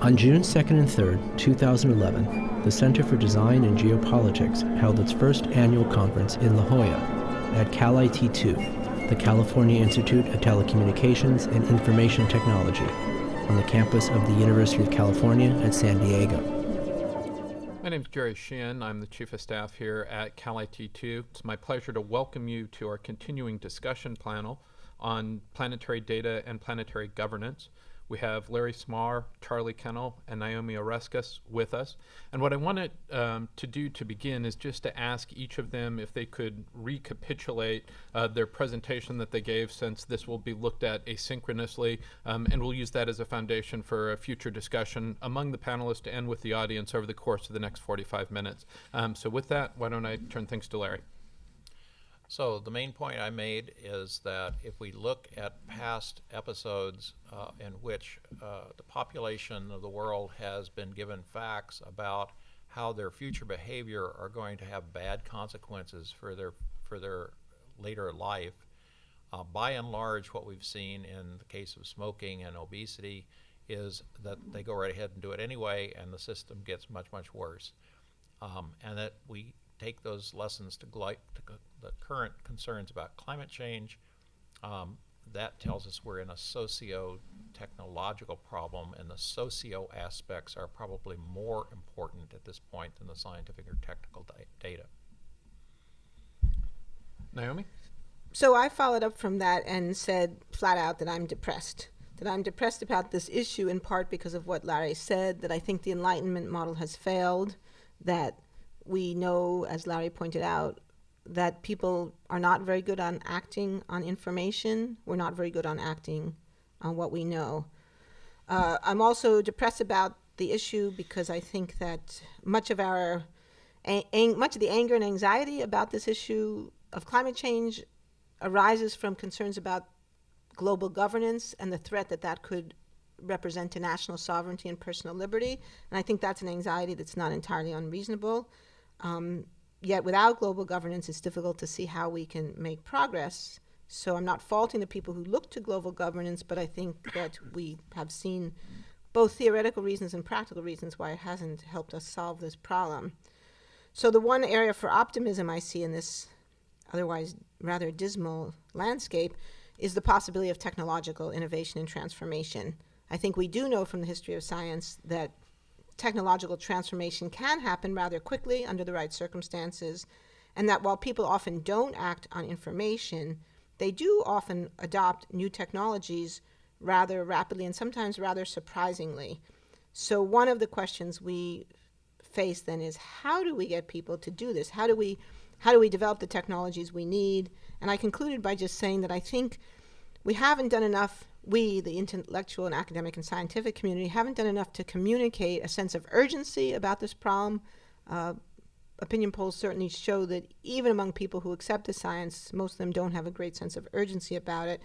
On June 2nd and 3rd, 2011, the Center for Design and Geopolitics held its first annual conference in La Jolla at CalIT2, the California Institute of Telecommunications and Information Technology, on the campus of the University of California at San Diego. My name is Sheehan. I'm the Chief of Staff here at CalIT2. It's my pleasure to welcome you to our continuing discussion panel on planetary data and planetary governance. We have Larry Smarr, Charlie Kennel, and Naomi Oreskes with us. And what I wanted to do to begin is just to ask each of them if they could recapitulate their presentation that they gave, since this will be looked at asynchronously, and we'll use that as a foundation for a future discussion among the panelists and with the audience over the course of the next 45 minutes. So with that, why don't I turn things to Larry? So the main point I made is that if we look at past episodes in which the population of the world has been given facts about how their future behavior are going to have bad consequences for their later life, by and large what we've seen in the case of smoking and obesity is that they go right ahead and do it anyway, and the system gets much, much worse. And that we take those lessons to the current concerns about climate change. That tells us we're in a socio-technological problem, and the socio aspects are probably more important at this point than the scientific or technical data. Naomi? So I followed up from that and said flat out that I'm depressed. That I'm depressed about this issue in part because of what Larry said, that I think the Enlightenment model has failed, that we know, as Larry pointed out, that people are not very good on acting on information. We're not very good on acting on what we know. I'm also depressed about the issue because I think that much of the anger and anxiety about this issue of climate change arises from concerns about global governance and the threat that that could represent to national sovereignty and personal liberty. And I think that's an anxiety that's not entirely unreasonable. Yet without global governance, it's difficult to see how we can make progress. So I'm not faulting the people who look to global governance, but I think that we have seen both theoretical reasons and practical reasons why it hasn't helped us solve this problem. So the one area for optimism I see in this otherwise rather dismal landscape is the possibility of technological innovation and transformation. I think we do know from the history of science that technological transformation can happen rather quickly under the right circumstances, and that while people often don't act on information, they do often adopt new technologies rather rapidly and sometimes rather surprisingly. So one of the questions we face then is, how do we get people to do this? How do we develop the technologies we need? And I concluded by just saying that I think we haven't done enough. We, the intellectual and academic and scientific community, haven't done enough to communicate a sense of urgency about this problem. Opinion polls certainly show that even among people who accept the science, most of them don't have a great sense of urgency about it.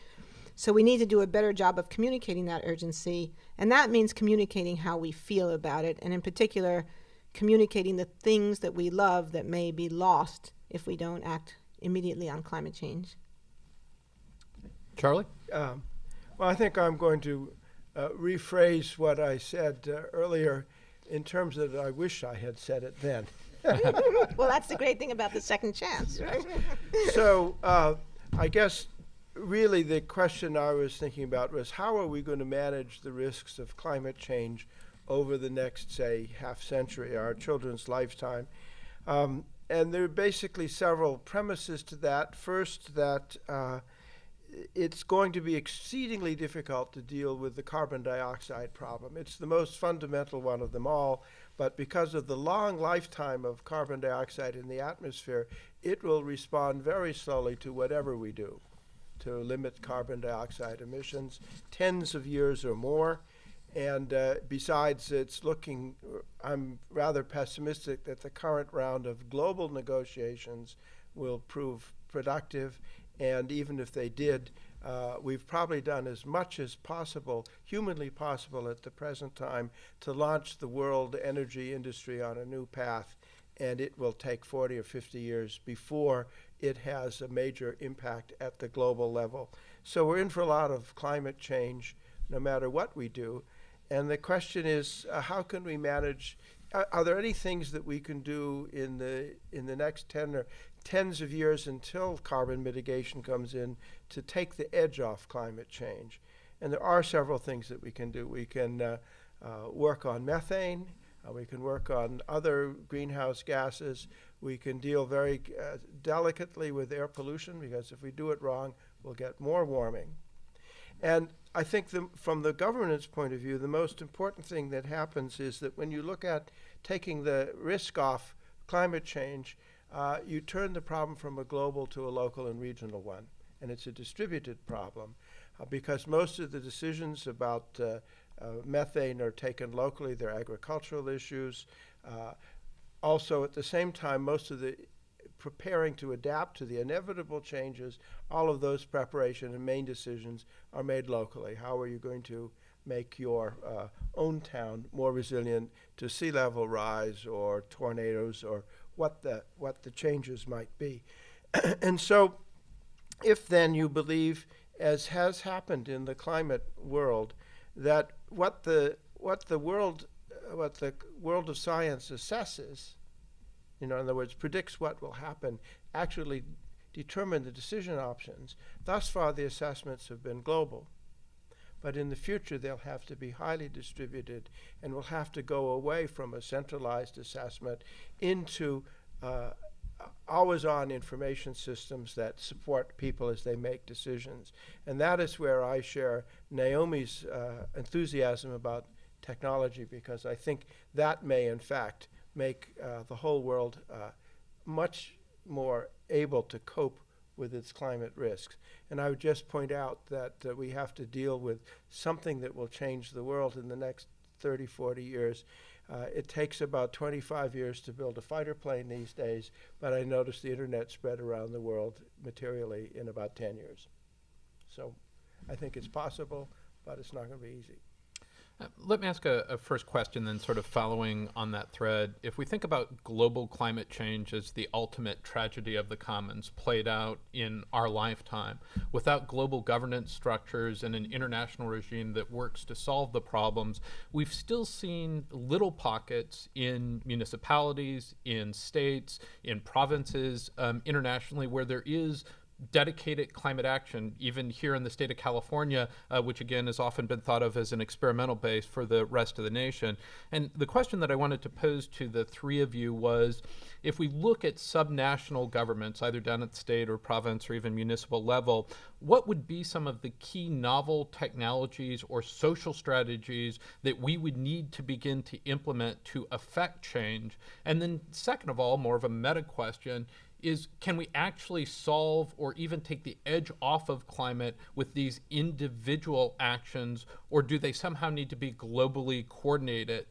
So we need to do a better job of communicating that urgency, and that means communicating how we feel about it, and in particular, communicating the things that we love that may be lost if we don't act immediately on climate change. Charlie? Well, I think I'm going to rephrase what I said earlier in terms that I wish I had said it then. Well, that's the great thing about the second chance, right? So I guess really the question I was thinking about was, how are we going to manage the risks of climate change over the next, say, half century, our children's lifetime? And there are basically several premises to that. First, that it's going to be exceedingly difficult to deal with the carbon dioxide problem. It's the most fundamental one of them all, but because of the long lifetime of carbon dioxide in the atmosphere, it will respond very slowly to whatever we do to limit carbon dioxide emissions, tens of years or more. And besides, I'm rather pessimistic that the current round of global negotiations will prove productive. And even if they did, we've probably done as much as possible, humanly possible at the present time, to launch the world energy industry on a new path. And it will take 40 or 50 years before it has a major impact at the global level. So we're in for a lot of climate change, no matter what we do. And the question is, how can we manage? Are there any things that we can do in the next 10 or tens of years until carbon mitigation comes in to take the edge off climate change? And there are several things that we can do. We can work on methane. We can work on other greenhouse gases. We can deal very delicately with air pollution, because if we do it wrong, we'll get more warming. And I think from the governance point of view, the most important thing that happens is that when you look at taking the risk off climate change, you turn the problem from a global to a local and regional one. And it's a distributed problem because most of the decisions about methane are taken locally. They're agricultural issues. Also, at the same time, most of the preparing to adapt to the inevitable changes, all of those preparation and main decisions are made locally. How are you going to make your own town more resilient to sea level rise or tornadoes or what the changes might be? And so if then you believe, as has happened in the climate world, that what the world of science assesses, in other words, predicts what will happen, actually determine the decision options. Thus far, the assessments have been global. But in the future, they'll have to be highly distributed, and we'll have to go away from a centralized assessment into always-on information systems that support people as they make decisions. And that is where I share Naomi's enthusiasm about technology, because I think that may, in fact, make the whole world much more able to cope with its climate risks. And I would just point out that we have to deal with something that will change the world in the next 30, 40 years. It takes about 25 years to build a fighter plane these days, but I noticed the internet spread around the world materially in about 10 years. So I think it's possible, but it's not going to be easy. Let me ask a first question, then sort of following on that thread. If we think about global climate change as the ultimate tragedy of the commons played out in our lifetime, without global governance structures and an international regime that works to solve the problems, we've still seen little pockets in municipalities, in states, in provinces, internationally, where there is dedicated climate action, even here in the state of California, which again has often been thought of as an experimental base for the rest of the nation. And the question that I wanted to pose to the three of you was, if we look at subnational governments, either down at the state or province or even municipal level, what would be some of the key novel technologies or social strategies that we would need to begin to implement to affect change? And then second of all, more of a meta question, is can we actually solve or even take the edge off of climate with these individual actions, or do they somehow need to be globally coordinated?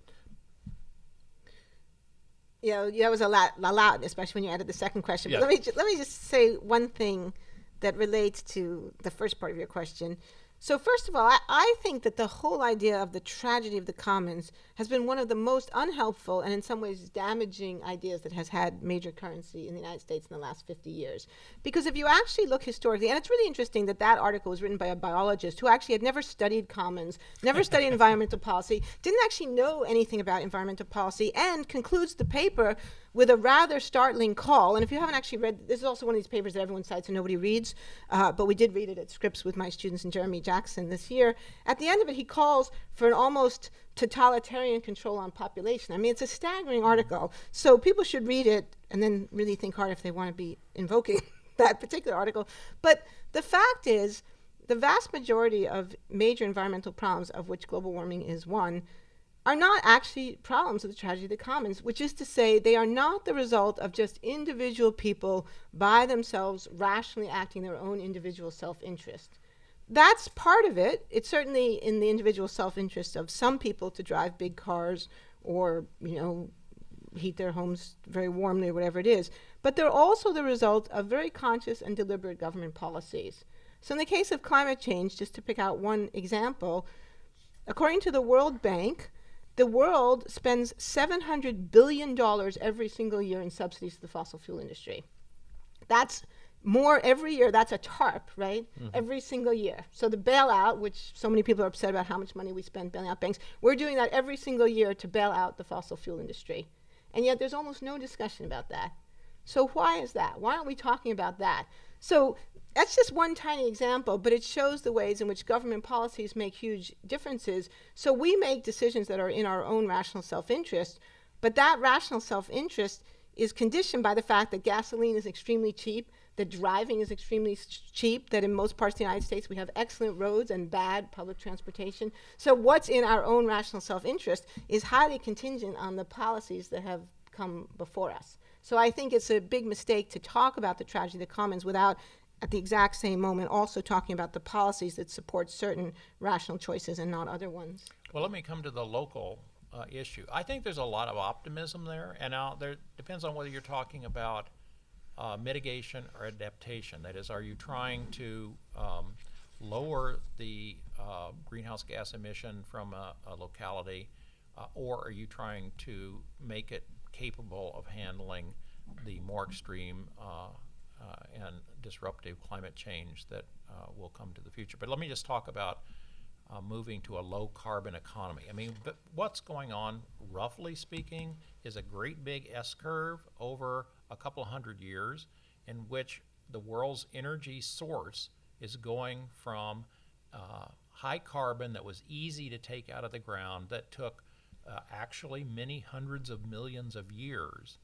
Yeah, that was a lot, especially when you added the second question. Yeah. But let me just say one thing that relates to the first part of your question. So first of all, I think that the whole idea of the tragedy of the commons has been one of the most unhelpful and in some ways damaging ideas that has had major currency in the United States in the last 50 years. Because if you actually look historically, and it's really interesting that that article was written by a biologist who actually had never studied commons, never studied environmental policy, didn't actually know anything about environmental policy, and concludes the paper with a rather startling call. And if you haven't actually read, this is also one of these papers that everyone cites and nobody reads, but we did read it at Scripps with my students and Jeremy Jackson this year. At the end of it, he calls for an almost totalitarian control on population. I mean, it's a staggering article. So people should read it and then really think hard if they want to be invoking that particular article. But the fact is, the vast majority of major environmental problems, of which global warming is one, are not actually problems of the tragedy of the commons, which is to say they are not the result of just individual people by themselves rationally acting their own individual self-interest. That's part of it. It's certainly in the individual self-interest of some people to drive big cars or, heat their homes very warmly or whatever it is. But they're also the result of very conscious and deliberate government policies. So in the case of climate change, just to pick out one example, according to the World Bank, the world spends $700 billion every single year in subsidies to the fossil fuel industry. That's more every year. That's a TARP, right? Every single year. So the bailout, which so many people are upset about how much money we spend bailing out banks, we're doing that every single year to bail out the fossil fuel industry. And yet there's almost no discussion about that. So why is that? Why aren't we talking about that? So that's just one tiny example, but it shows the ways in which government policies make huge differences. So we make decisions that are in our own rational self-interest, but that rational self-interest is conditioned by the fact that gasoline is extremely cheap, that driving is extremely cheap, that in most parts of the United States we have excellent roads and bad public transportation. So what's in our own rational self-interest is highly contingent on the policies that have come before us. So I think it's a big mistake to talk about the tragedy of the commons without, at the exact same moment, also talking about the policies that support certain rational choices and not other ones. Well, let me come to the local issue. I think there's a lot of optimism there, and now there depends on whether you're talking about mitigation or adaptation. That is, are you trying to lower the greenhouse gas emission from a locality, or are you trying to make it capable of handling the more extreme and disruptive climate change that will come to the future? But let me just talk about moving to a low carbon economy. I mean, but what's going on, roughly speaking, is a great big S-curve over a couple hundred years in which the world's energy source is going from high carbon that was easy to take out of the ground, that took actually many hundreds of millions of years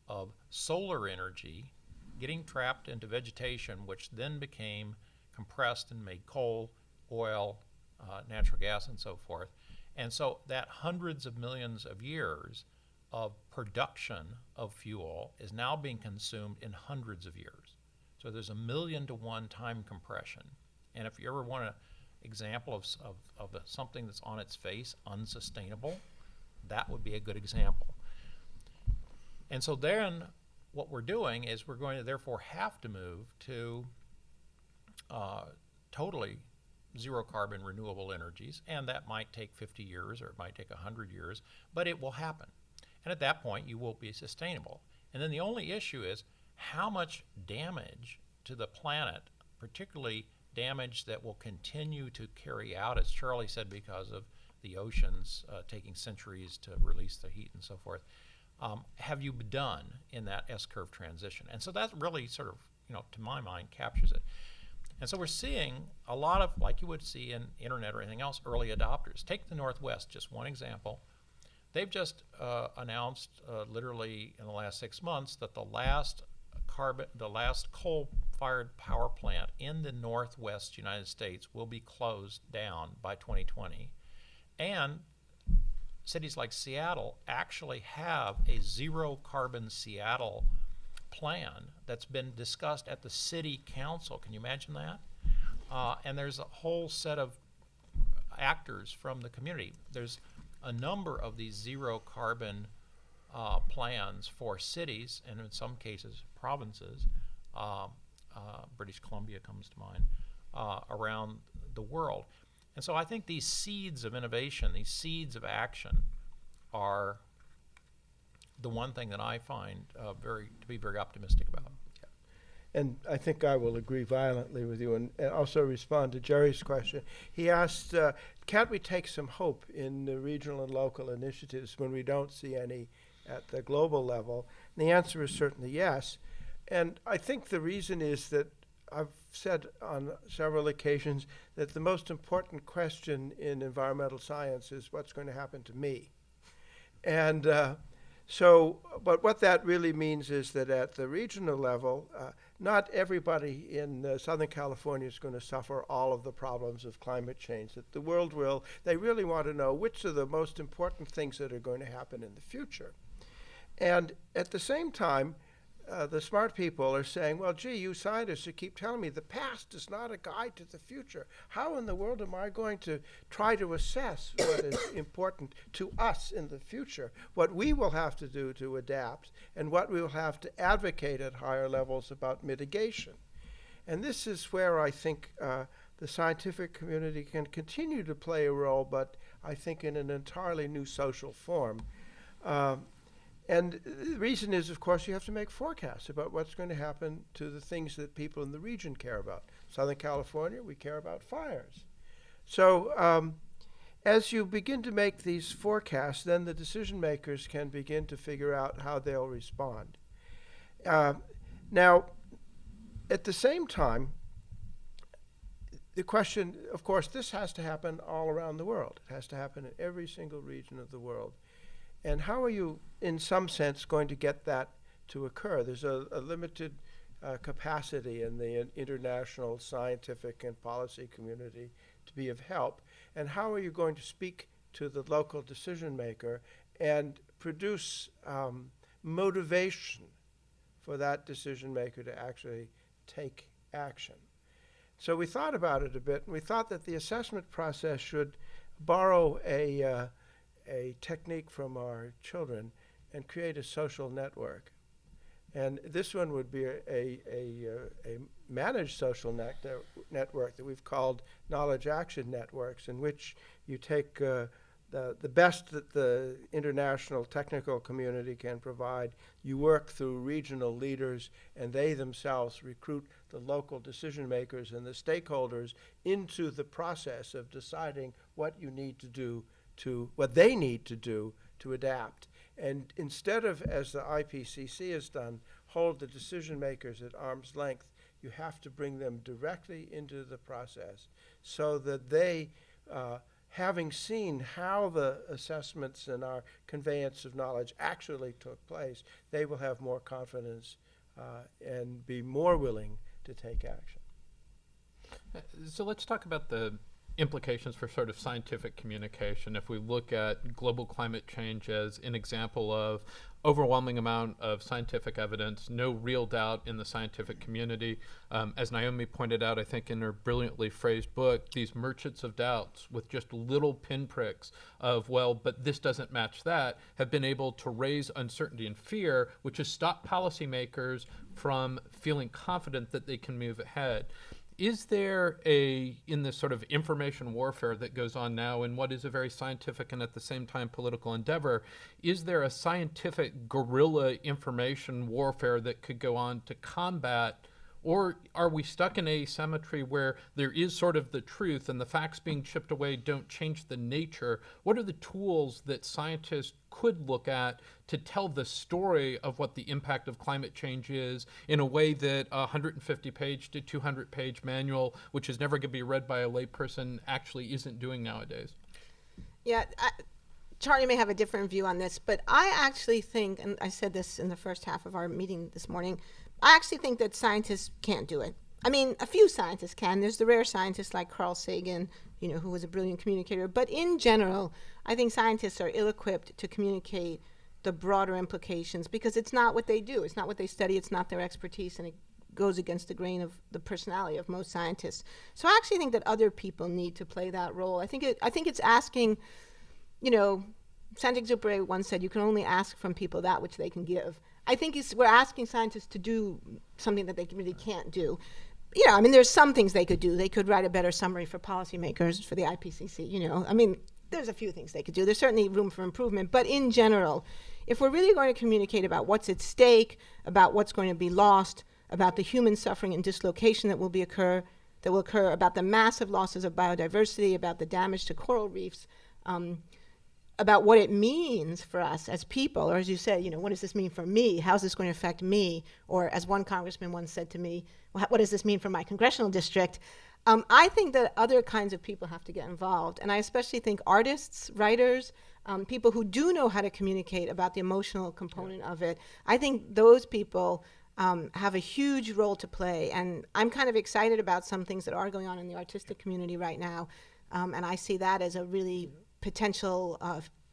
of solar energy getting trapped into vegetation, which then became compressed and made coal, oil, natural gas, and so forth. And so that hundreds of millions of years of production of fuel is now being consumed in hundreds of years. So there's 1,000,000 to 1 time compression. And if you ever want an example of something that's on its face unsustainable, that would be a good example. And so then what we're doing is we're going to therefore have to move to totally zero carbon renewable energies, and that might take 50 years or it might take 100 years, but it will happen. And at that point you will be sustainable. And then the only issue is how much damage to the planet, particularly damage that will continue to carry out, as Charlie said, because of the oceans taking centuries to release the heat and so forth, have you done in that S-curve transition? And so that really sort of, to my mind, captures it. And so we're seeing a lot of, like you would see in internet or anything else, early adopters. Take the Northwest, just one example. They've just announced, literally in the last 6 months, that the last coal-fired power plant in the Northwest United States will be closed down by 2020. And cities like Seattle actually have a zero-carbon Seattle plan that's been discussed at the city council. Can you imagine that? And there's a whole set of actors from the community. There's a number of these zero-carbon plans for cities, and in some cases provinces. British Columbia comes to mind, around the world. And so I think these seeds of innovation, these seeds of action, are the one thing that I find to be very optimistic about. And I think I will agree violently with you and also respond to Jerry's question. He asked, can't we take some hope in the regional and local initiatives when we don't see any at the global level? And the answer is certainly yes. And I think the reason is that I've said on several occasions that the most important question in environmental science is what's going to happen to me. And but what that really means is that at the regional level, not everybody in Southern California is going to suffer all of the problems of climate change. That the world will, they really want to know which are the most important things that are going to happen in the future. And at the same time, the smart people are saying, well, gee, you scientists who keep telling me the past is not a guide to the future. How in the world am I going to try to assess what is important to us in the future, what we will have to do to adapt, and what we will have to advocate at higher levels about mitigation? And this is where I think the scientific community can continue to play a role, but I think in an entirely new social form. And the reason is, of course, you have to make forecasts about what's going to happen to the things that people in the region care about. Southern California, we care about fires. So as you begin to make these forecasts, then the decision makers can begin to figure out how they'll respond. Now, at the same time, the question, of course, this has to happen all around the world. It has to happen in every single region of the world. And how are you, in some sense, going to get that to occur? There's a limited capacity in the international scientific and policy community to be of help. And how are you going to speak to the local decision maker and produce motivation for that decision maker to actually take action? So we thought about it a bit, and we thought that the assessment process should borrow a technique from our children and create a social network. And this one would be a managed social network that we've called knowledge action networks, in which you take the best that the international technical community can provide. You work through regional leaders, and they themselves recruit the local decision makers and the stakeholders into the process of deciding what you need to do what they need to do to adapt. And instead of, as the IPCC has done, hold the decision makers at arm's length, you have to bring them directly into the process so that they, having seen how the assessments and our conveyance of knowledge actually took place, they will have more confidence and be more willing to take action. So let's talk about the implications for sort of scientific communication. If we look at global climate change as an example of overwhelming amount of scientific evidence, no real doubt in the scientific community. As Naomi pointed out, I think in her brilliantly phrased book, these merchants of doubts with just little pinpricks of, well, but this doesn't match that, have been able to raise uncertainty and fear, which has stopped policymakers from feeling confident that they can move ahead. Is there in this sort of information warfare that goes on now in what is a very scientific and at the same time political endeavor, is there a scientific guerrilla information warfare that could go on to combat, or are we stuck in asymmetry where there is sort of the truth and the facts being chipped away don't change the nature? What are the tools that scientists could look at to tell the story of what the impact of climate change is in a way that a 150-page to 200-page manual, which is never going to be read by a layperson, actually isn't doing nowadays? Yeah, Charlie may have a different view on this, but I actually think, and I said this in the first half of our meeting this morning, I actually think that scientists can't do it. I mean, a few scientists can. There's the rare scientists like Carl Sagan, who was a brilliant communicator. But in general, I think scientists are ill-equipped to communicate the broader implications because it's not what they do. It's not what they study. It's not their expertise, and it goes against the grain of the personality of most scientists. So I actually think that other people need to play that role. I think it's asking, Saint-Exupéry once said, you can only ask from people that which they can give. I think we're asking scientists to do something that they really can't do. There's some things they could do. They could write a better summary for policymakers, for the IPCC, there's a few things they could do. There's certainly room for improvement. But in general, if we're really going to communicate about what's at stake, about what's going to be lost, about the human suffering and dislocation that will occur, about the massive losses of biodiversity, about the damage to coral reefs, about what it means for us as people, or as you said, what does this mean for me? How's this going to affect me? Or as one congressman once said to me, what does this mean for my congressional district? I think that other kinds of people have to get involved. And I especially think artists, writers, people who do know how to communicate about the emotional component of it. I think those people have a huge role to play. And I'm kind of excited about some things that are going on in the artistic community right now. And I see that as a really potential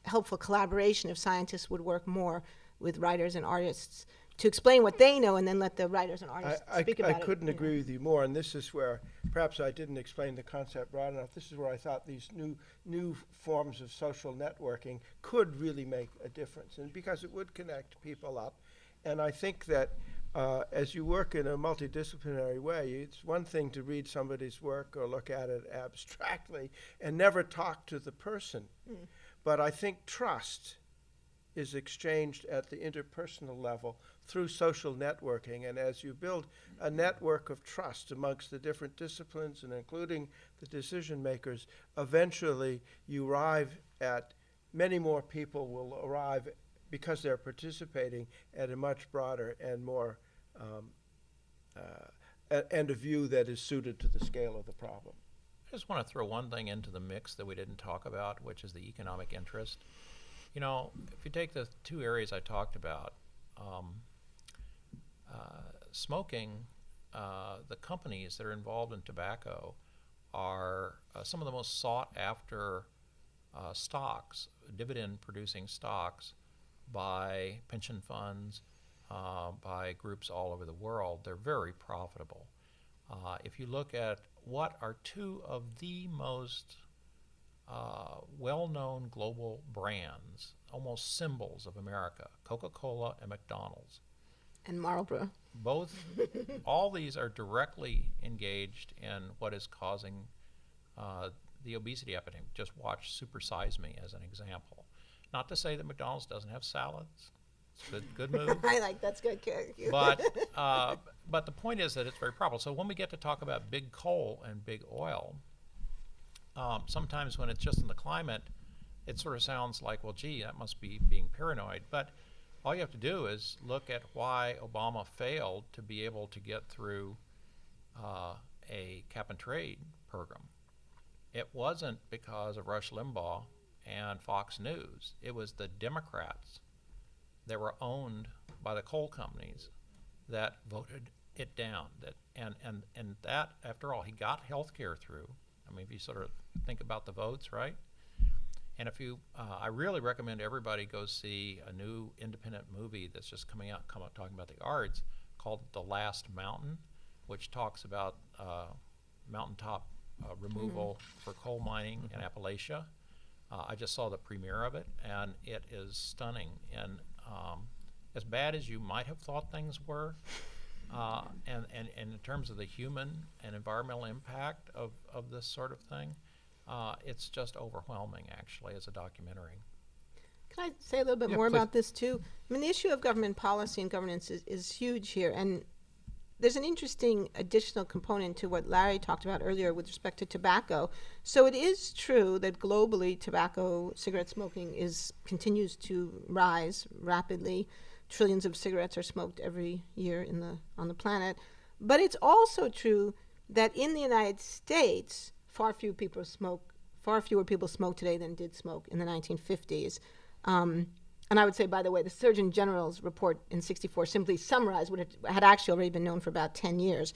helpful collaboration if scientists would work more with writers and artists to explain what they know and then let the writers and artists speak about it. I couldn't agree with you more, and this is where perhaps I didn't explain the concept broad enough. This is where I thought these new forms of social networking could really make a difference, and because it would connect people up. And I think that as you work in a multidisciplinary way, it's one thing to read somebody's work or look at it abstractly and never talk to the person. But I think trust is exchanged at the interpersonal level through social networking. And as you build a network of trust amongst the different disciplines and including the decision makers, eventually you arrive at many more people will arrive because they're participating at a much broader and more and a view that is suited to the scale of the problem. I just want to throw one thing into the mix that we didn't talk about, which is the economic interest. You know, if you take the two areas I talked about, smoking, the companies that are involved in tobacco are some of the most sought after stocks, dividend-producing stocks, by pension funds, by groups all over the world. They're very profitable. If you look at what are two of the most well-known global brands, almost symbols of America, Coca-Cola and McDonald's. And Marlboro. Both, all these are directly engaged in what is causing the obesity epidemic. Just watch Super Size Me as an example. Not to say that McDonald's doesn't have salads. It's a good move. I like that's good. But the point is that it's very profitable. So when we get to talk about big coal and big oil, sometimes when it's just in the climate, it sort of sounds like, well, gee, that must be being paranoid. But all you have to do is look at why Obama failed to be able to get through a cap and trade program. It wasn't because of Rush Limbaugh and Fox News. It was the Democrats that were owned by the coal companies that voted it down. And that, after all, he got health care through. I mean, if you sort of think about the votes, right? And if you, I really recommend everybody go see a new independent movie that's just coming out talking about the arts called The Last Mountain, which talks about mountaintop removal for coal mining in Appalachia. I just saw the premiere of it, and it is stunning. And as bad as you might have thought things were, and in terms of the human and environmental impact of this sort of thing, it's just overwhelming, actually, as a documentary. Can I say a little bit more about this, too? I mean, the issue of government policy and governance is huge here. And there's an interesting additional component to what Larry talked about earlier with respect to tobacco. So it is true that globally tobacco, cigarette smoking continues to rise rapidly. Trillions of cigarettes are smoked every year on the planet. But it's also true that in the United States, far fewer people smoke today than did smoke in the 1950s. And I would say, by the way, the Surgeon General's report in '64 simply summarized what had actually already been known for about 10 years.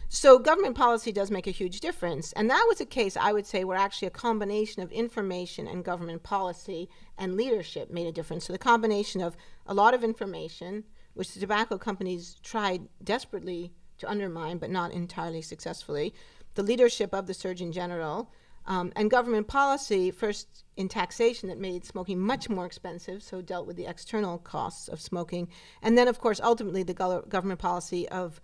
So government policy does make a huge difference. And that was a case, I would say, where actually a combination of information and government policy and leadership made a difference. So the combination of a lot of information, which the tobacco companies tried desperately to undermine, but not entirely successfully, the leadership of the Surgeon General, and government policy, first in taxation that made smoking much more expensive, so dealt with the external costs of smoking. And then, of course, ultimately the government policy of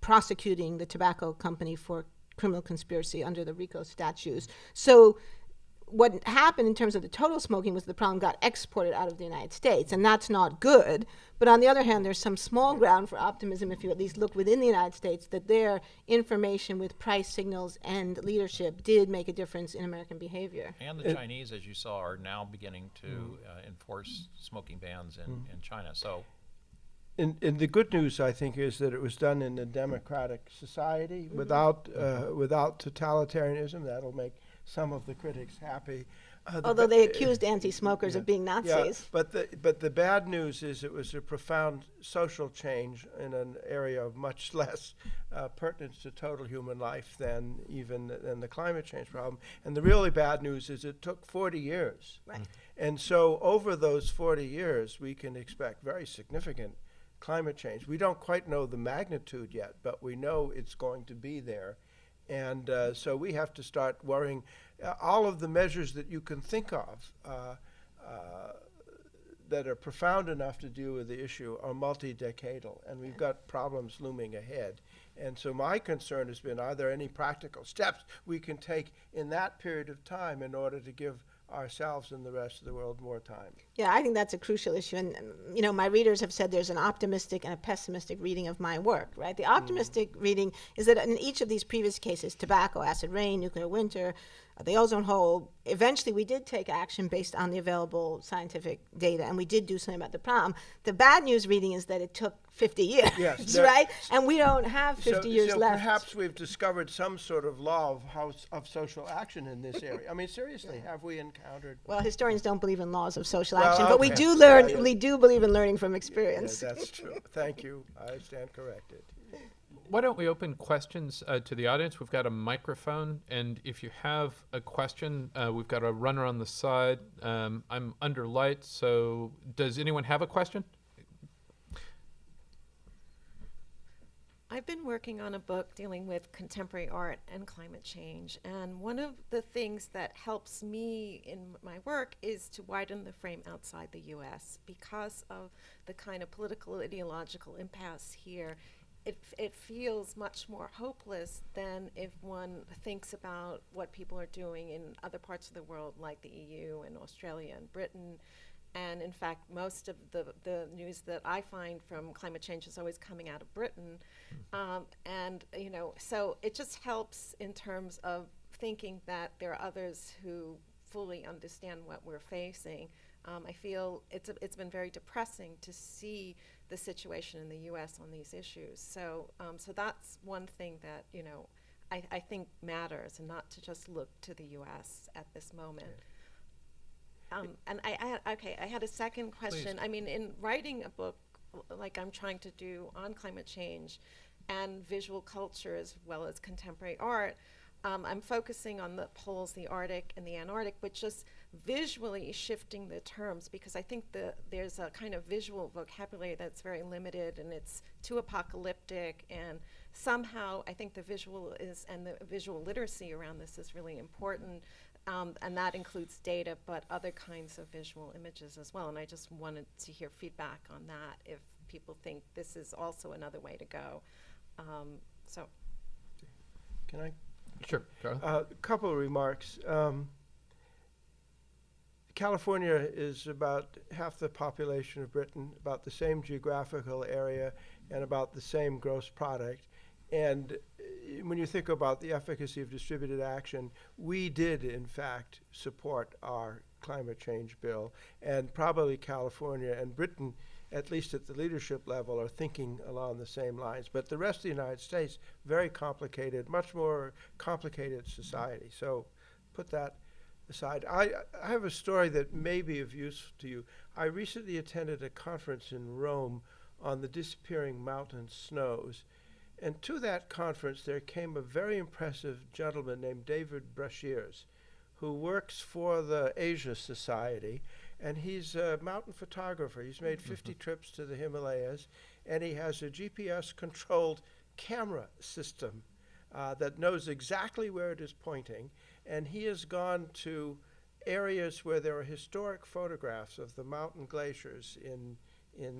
prosecuting the tobacco company for criminal conspiracy under the RICO statutes. So what happened in terms of the total smoking was the problem got exported out of the United States, and that's not good. But on the other hand, there's some small ground for optimism if you at least look within the United States that their information with price signals and leadership did make a difference in American behavior. And the Chinese, as you saw, are now beginning to enforce smoking bans in China. So, And the good news, I think, is that it was done in a democratic society without totalitarianism. That'll make some of the critics happy. Although they accused anti-smokers of being Nazis. Yeah, but the bad news is it was a profound social change in an area of much less pertinence to total human life than the climate change problem. And the really bad news is it took 40 years. Right. And so over those 40 years, we can expect very significant climate change. We don't quite know the magnitude yet, but we know it's going to be there. And so we have to start worrying. All of the measures that you can think of that are profound enough to deal with the issue are multi-decadal, and we've got problems looming ahead. And so my concern has been, are there any practical steps we can take in that period of time in order to give ourselves and the rest of the world more time. Yeah, I think that's a crucial issue. And, my readers have said there's an optimistic and a pessimistic reading of my work, right? The optimistic reading is that in each of these previous cases, tobacco, acid rain, nuclear winter, the ozone hole, eventually we did take action based on the available scientific data, and we did do something about the problem. The bad news reading is that it took 50 years, Yes, right? And we don't have 50 years so left. Perhaps we've discovered some sort of law of social action in this area. I mean, seriously, have we encountered? Well, historians don't believe in laws of social Well, action, but we okay. do learn. Yeah. We do believe in learning from Yeah, experience. that's true. Thank you. I stand corrected. Why don't we open questions to the audience? We've got a microphone, and if you have a question, we've got a runner on the side. I'm under light, so does anyone have a question? I've been working on a book dealing with contemporary art and climate change, and one of the things that helps me in my work is to widen the frame outside the U.S. because of the kind of political ideological impasse here. It feels much more hopeless than if one thinks about what people are doing in other parts of the world, like the EU and Australia and Britain. And in fact, most of the news that I find from climate change is always coming out of Britain. So it just helps in terms of thinking that there are others who fully understand what we're facing. I feel it's been very depressing to see the situation in the U.S. on these issues. So that's one thing that I think matters, and not to just look to the U.S. at this moment. And I had a second question. Please. I mean, in writing a book like I'm trying to do on climate change and visual culture as well as contemporary art, I'm focusing on the poles, the Arctic and the Antarctic, but just visually shifting the terms, because I think there's a kind of visual vocabulary that's very limited and it's too apocalyptic, and somehow I think the visual and the visual literacy around this is really important. And that includes data, but other kinds of visual images as well. And I just wanted to hear feedback on that, if people think this is also another way to go. Can I? Sure, Charlie. A couple of remarks. California is about half the population of Britain, about the same geographical area, and about the same gross product. And when you think about the efficacy of distributed action, we did, in fact, support our climate change bill. And probably California and Britain, at least at the leadership level, are thinking along the same lines. But the rest of the United States, very complicated, much more complicated society. So put that aside. I have a story that may be of use to you. I recently attended a conference in Rome on the disappearing mountain snows. And to that conference, there came a very impressive gentleman named David Brashears, who works for the Asia Society, and he's a mountain photographer. He's made 50 trips to the Himalayas, and he has a GPS-controlled camera system that knows exactly where it is pointing, and he has gone to areas where there are historic photographs of the mountain glaciers in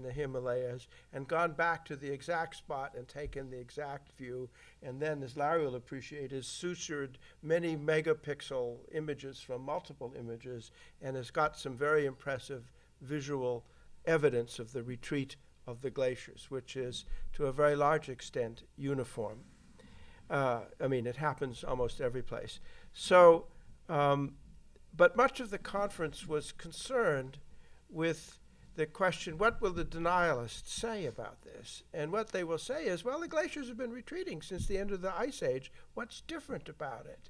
the Himalayas, and gone back to the exact spot and taken the exact view, and then, as Larry will appreciate, has sutured many megapixel images from multiple images, and has got some very impressive visual evidence of the retreat of the glaciers, which is, to a very large extent, uniform. I mean, it happens almost every place. So, but much of the conference was concerned with the question, what will the denialists say about this? And what they will say is, well, the glaciers have been retreating since the end of the Ice Age. What's different about it?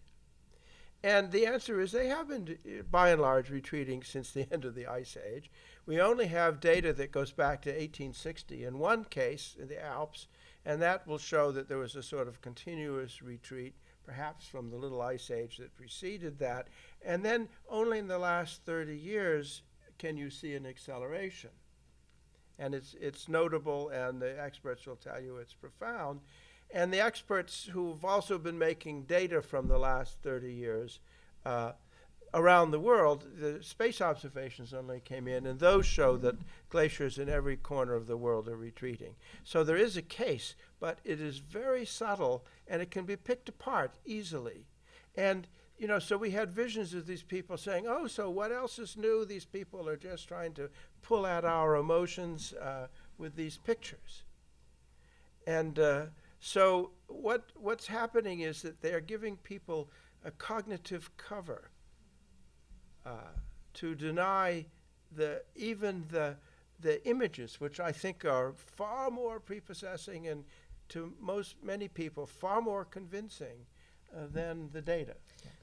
And the answer is they have been, by and large, retreating since the end of the Ice Age. We only have data that goes back to 1860 in one case in the Alps, and that will show that there was a sort of continuous retreat, perhaps from the Little Ice Age that preceded that. And then only in the last 30 years can you see an acceleration. And it's notable, and the experts will tell you it's profound. And the experts who've also been making data from the last 30 years around the world, the space observations only came in, and those show that glaciers in every corner of the world are retreating. So there is a case, but it is very subtle, and it can be picked apart easily. And so we had visions of these people saying, oh, so what else is new? These people are just trying to pull out our emotions with these pictures. And so what's happening is that they're giving people a cognitive cover to deny even the images, which I think are far more prepossessing and to many people far more convincing than the data.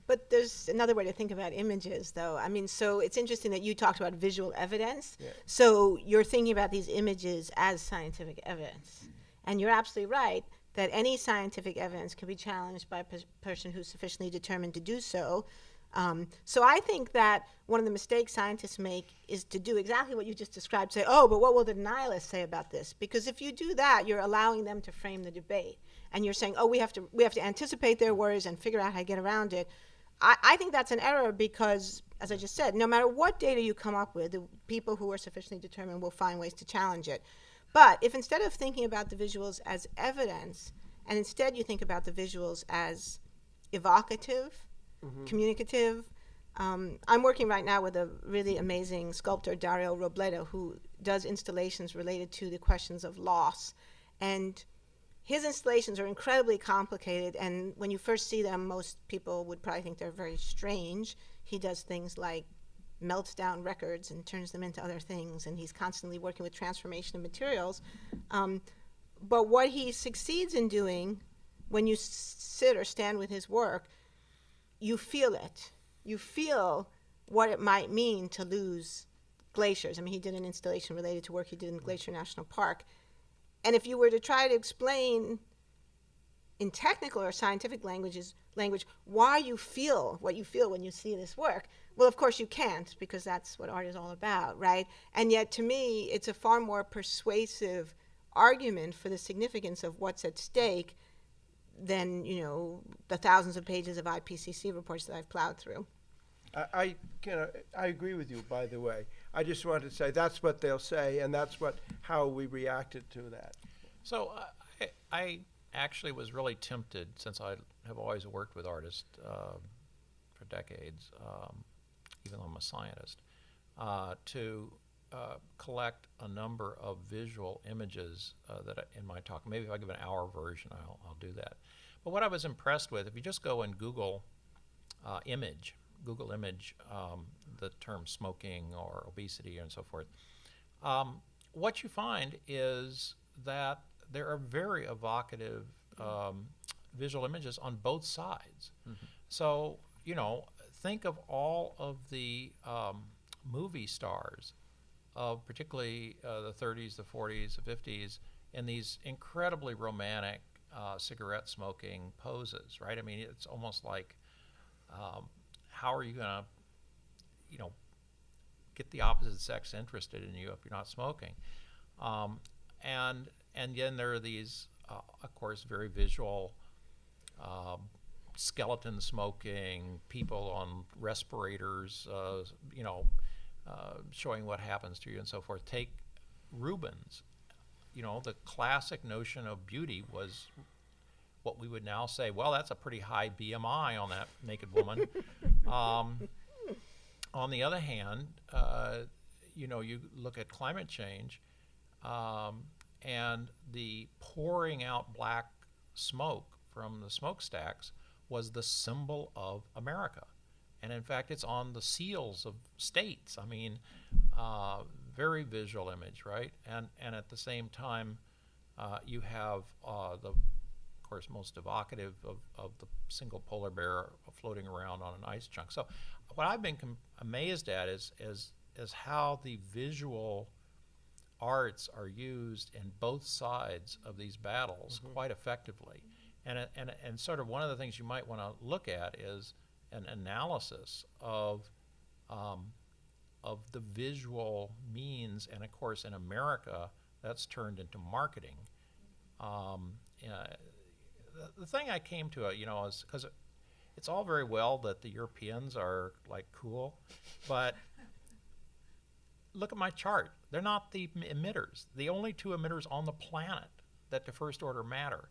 But there's another way to think about images, though. I mean, so it's interesting that you talked about visual evidence. Yeah. So you're thinking about these images as scientific evidence. And you're absolutely right that any scientific evidence can be challenged by a person who's sufficiently determined to do so. So I think that one of the mistakes scientists make is to do exactly what you just described, say, oh, but what will the denialists say about this? Because if you do that, you're allowing them to frame the debate. And you're saying, oh, we have to anticipate their worries and figure out how to get around it. I think that's an error because, as I just said, no matter what data you come up with, the people who are sufficiently determined will find ways to challenge it. But if instead of thinking about the visuals as evidence, and instead you think about the visuals as evocative, communicative. I'm working right now with a really amazing sculptor, Dario Robledo, who does installations related to the questions of loss. And his installations are incredibly complicated, and when you first see them, most people would probably think they're very strange. He does things like melts down records and turns them into other things, and he's constantly working with transformation of materials. But what he succeeds in doing, when you sit or stand with his work, you feel it. You feel what it might mean to lose glaciers. I mean, he did an installation related to work he did in Glacier National Park. And if you were to try to explain in technical or scientific language why you feel what you feel when you see this work, well, of course you can't, because that's what art is all about, right? And yet, to me, it's a far more persuasive argument for the significance of what's at stake than, the thousands of pages of IPCC reports that I've plowed through. I agree with you, by the way. I just wanted to say that's what they'll say, and that's how we reacted to that. So I actually was really tempted, since I have always worked with artists for decades, even though I'm a scientist, to collect a number of visual images that in my talk. Maybe if I give an hour version, I'll do that. But what I was impressed with, if you just go and Google image the term smoking or obesity and so forth, what you find is that there are very evocative visual images on both sides. Mm-hmm. So, think of all of the movie stars of particularly the 30s, the 40s, the 50s, in these incredibly romantic cigarette smoking poses, right? I mean, it's almost like, how are you going to, get the opposite sex interested in you if you're not smoking? And then there are these, of course, very visual skeleton smoking, people on respirators, showing what happens to you and so forth. Take Rubens. The classic notion of beauty was what we would now say, well, that's a pretty high BMI on that naked woman. On the other hand, you look at climate change, and the pouring out black smoke from the smokestacks was the symbol of America. And in fact, it's on the seals of states. I mean, very visual image, right? And at the same time, you have the, of course, most evocative of the single polar bear floating around on an ice chunk. So what I've been amazed at is how the visual arts are used in both sides of these battles quite effectively. And sort of one of the things you might want to look at is an analysis of the visual means, and of course in America that's turned into marketing. The thing I came to, is because it's all very well that the Europeans are like cool, but look at my chart. They're not the emitters. The only two emitters on the planet that to first order matter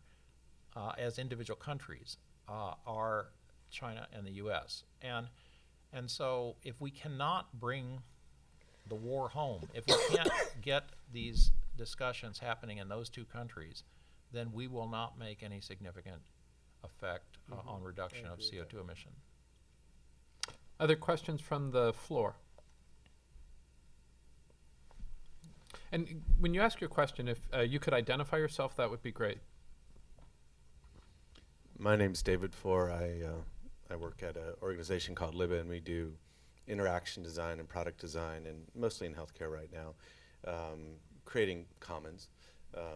as individual countries are China and the U.S. And so if we cannot bring the war home, if we can't get these discussions happening in those two countries, then we will not make any significant effect on reduction of CO2 emission. Other questions from the floor? And when you ask your question, if you could identify yourself, that would be great. My name's David Four. I work at an organization called LIBA, and we do interaction design and product design, and mostly in healthcare right now, creating commons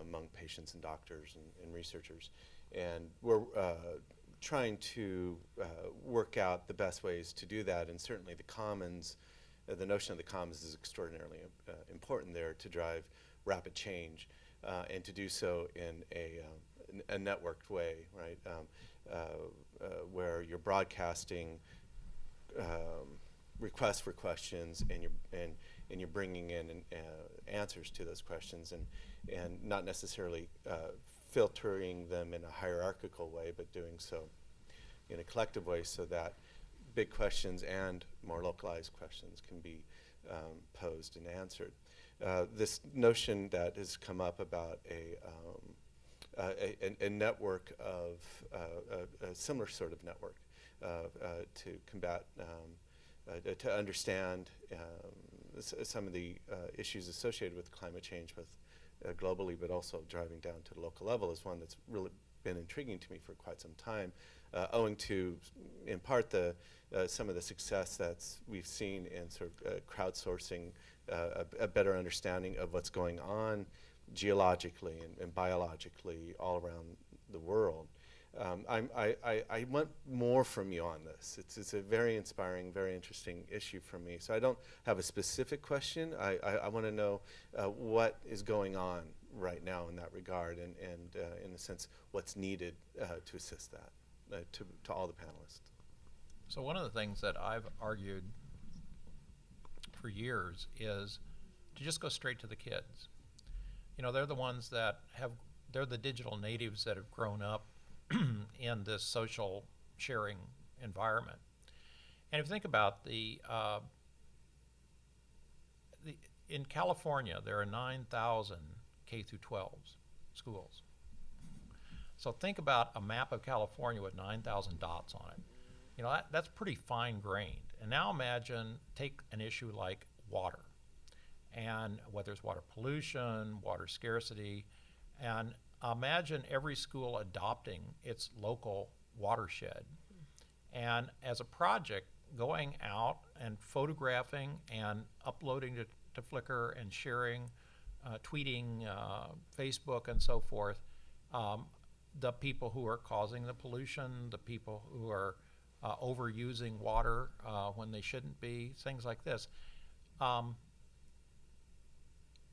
among patients and doctors and researchers. And we're trying to work out the best ways to do that, and certainly the commons, the notion of the commons is extraordinarily important there to drive rapid change, and to do so in a networked way, right? Where you're broadcasting requests for questions, and you're bringing in answers to those questions, and not necessarily filtering them in a hierarchical way, but doing so in a collective way, so that big questions and more localized questions can be posed and answered. This notion that has come up about a network of a similar sort of network to combat, to understand some of the issues associated with climate change, both globally but also driving down to the local level, is one that's really been intriguing to me for quite some time, owing to, in part, some of the success that we've seen in sort of crowdsourcing a better understanding of what's going on geologically and biologically all around the world. I want more from you on this. It's a very inspiring, very interesting issue for me. So I don't have a specific question. I want to know what is going on right now in that regard, and in a sense, what's needed to assist that to all the panelists. So one of the things that I've argued for years is to just go straight to the kids. You know, they're the ones that they're the digital natives that have grown up in this social sharing environment. And if you think about in California, there are 9,000 K through 12 schools. So think about a map of California with 9,000 dots on it. You know, that's pretty fine-grained. And now imagine, take an issue like water, and whether it's water pollution, water scarcity, and imagine every school adopting its local watershed. And as a project, going out and photographing and uploading to Flickr and sharing, tweeting, Facebook and so forth, the people who are causing the pollution, the people who are overusing water when they shouldn't be, things like this.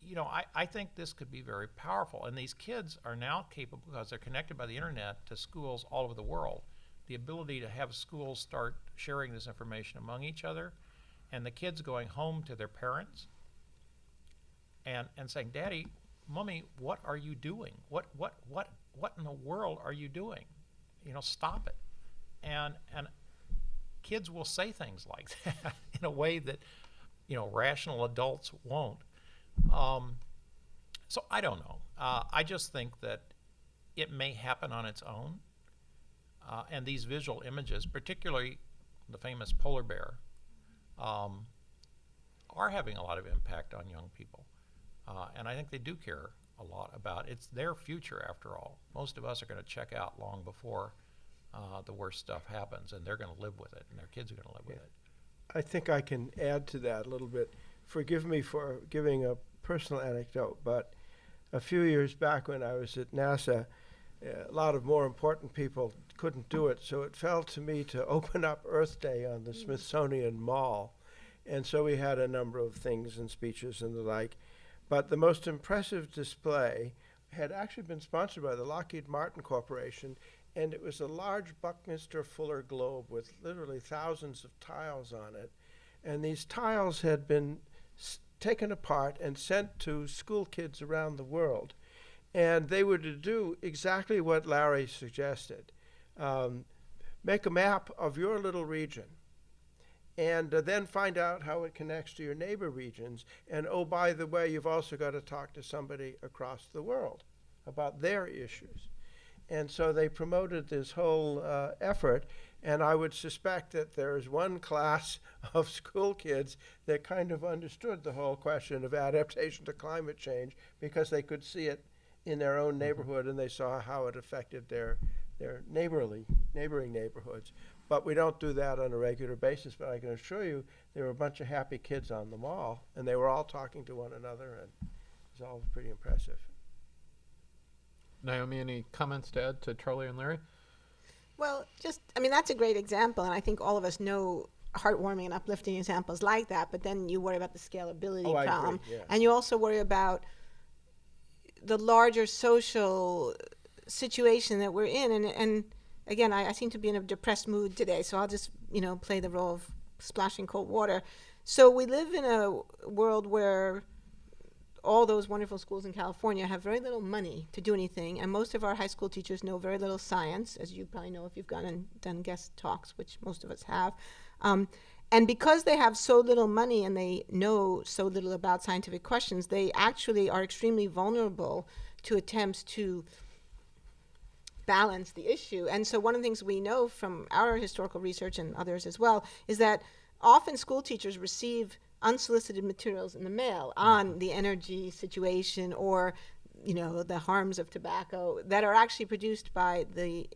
You know, I think this could be very powerful. And these kids are now capable, because they're connected by the internet to schools all over the world, the ability to have schools start sharing this information among each other, and the kids going home to their parents and saying, Daddy, Mommy, what are you doing? What in the world are you doing? You know, stop it. And kids will say things like that in a way that, you know, rational adults won't. So I don't know. I just think that it may happen on its own. And these visual images, particularly the famous polar bear, are having a lot of impact on young people. And I think they do care a lot about it. It's their future, after all. Most of us are going to check out long before the worst stuff happens, and they're going to live with it, and their kids are going to live with it. I think I can add to that a little bit. Forgive me for giving a personal anecdote, but a few years back when I was at NASA, a lot of more important people couldn't do it, so it fell to me to open up Earth Day on the Smithsonian Mall. And so we had a number of things and speeches and the like. But the most impressive display had actually been sponsored by the Lockheed Martin Corporation, and it was a large Buckminster Fuller globe with literally thousands of tiles on it. And these tiles had been taken apart and sent to school kids around the world. And they were to do exactly what Larry suggested. make a map of your little region, and then find out how it connects to your neighbor regions. And oh, by the way, you've also got to talk to somebody across the world about their issues. And so they promoted this whole effort, and I would suspect that there is one class of school kids that kind of understood the whole question of adaptation to climate change because they could see it in their own neighborhood, and they saw how it affected their neighboring neighborhoods. But we don't do that on a regular basis, but I can assure you there were a bunch of happy kids on the mall, and they were all talking to one another, and it was all pretty impressive. Naomi, any comments to add to Charlie and Larry? Well, that's a great example, and I think all of us know heartwarming and uplifting examples like that, but then you worry about the scalability problem. I agree, yeah. And you also worry about the larger social situation that we're in. And again, I seem to be in a depressed mood today, so I'll just, play the role of splashing cold water. So we live in a world where all those wonderful schools in California have very little money to do anything, and most of our high school teachers know very little science, as you probably know if you've gone and done guest talks, which most of us have. And because they have so little money and they know so little about scientific questions, they actually are extremely vulnerable to attempts to balance the issue. And so one of the things we know from our historical research and others as well is that often school teachers receive unsolicited materials in the mail on the energy situation or the harms of tobacco that are actually produced by the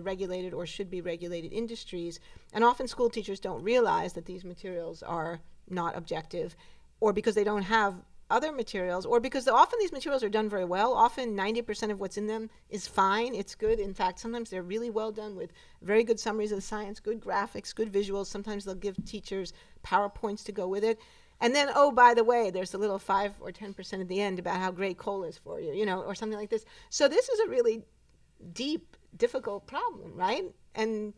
regulated or should be regulated industries. And often school teachers don't realize that these materials are not objective, or because they don't have other materials, or because often these materials are done very well. Often 90% of what's in them is fine, it's good. In fact, sometimes they're really well done with very good summaries of the science, good graphics, good visuals. Sometimes they'll give teachers PowerPoints to go with it. And then, oh, by the way, there's a little 5 or 10% at the end about how great coal is for you, or something like this. So this is a really deep, difficult problem, right? And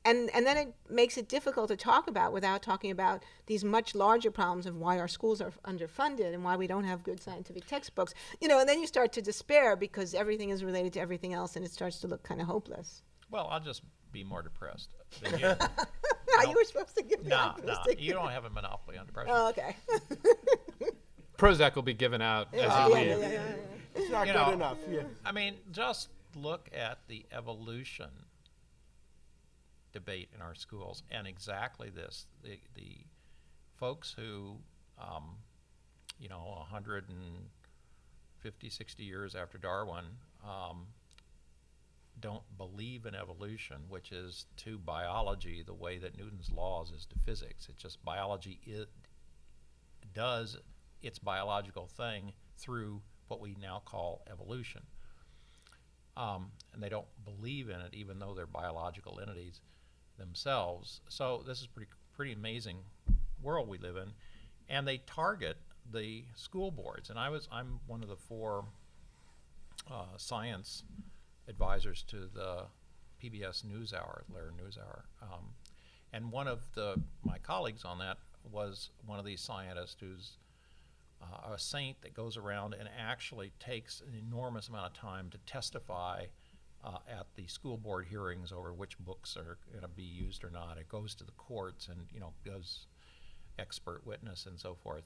then it makes it difficult to talk about without talking about these much larger problems of why our schools are underfunded and why we don't have good scientific textbooks. And then you start to despair because everything is related to everything else, and it starts to look kind of hopeless. Well, I'll just be more depressed than you. No, you were supposed to give me optimistic. You don't have a monopoly on depression. Oh, okay. Prozac will be given out as you leave. Yeah. It's not good enough. Yeah. I mean, just look at the evolution debate in our schools, and exactly this: the folks who, 150, 60 years after Darwin, don't believe in evolution, which is to biology the way that Newton's laws is to physics. It's just biology does its biological thing through what we now call evolution. And they don't believe in it, even though they're biological entities themselves. So this is pretty amazing world we live in. And they target the school boards. And I'm one of the 4 science advisors to the PBS NewsHour, Lair NewsHour. And one of my colleagues on that was one of these scientists who's a saint that goes around and actually takes an enormous amount of time to testify at the school board hearings over which books are going to be used or not. It goes to the courts and goes expert witness and so forth.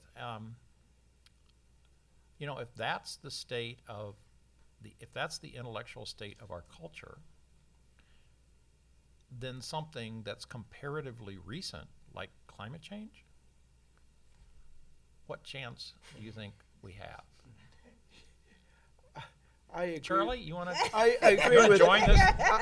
If that's the state of if that's the intellectual state of our culture, then something that's comparatively recent, like climate change, what chance do you think we have? I agree. Charlie, you want to? I agree with join this?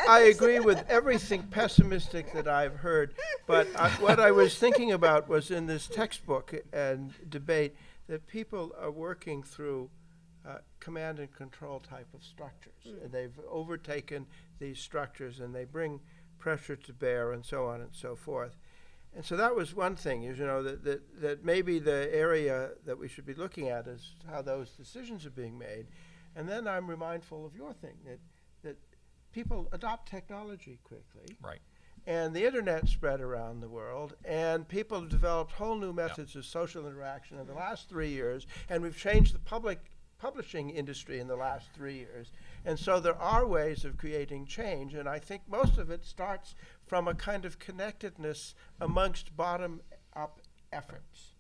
I agree with everything pessimistic that I've heard, but what I was thinking about was in this textbook and debate that people are working through command and control type of structures. And they've overtaken these structures and they bring pressure to bear and so on and so forth. And so that was one thing, is that maybe the area that we should be looking at is how those decisions are being made. And then I'm mindful of your thing, that people adopt technology quickly. Right. And the internet spread around the world, and people have developed whole new methods of social interaction in the last 3 years, and we've changed the public publishing industry in the last 3 years. And so there are ways of creating change, and I think most of it starts from a kind of connectedness amongst bottom-up efforts.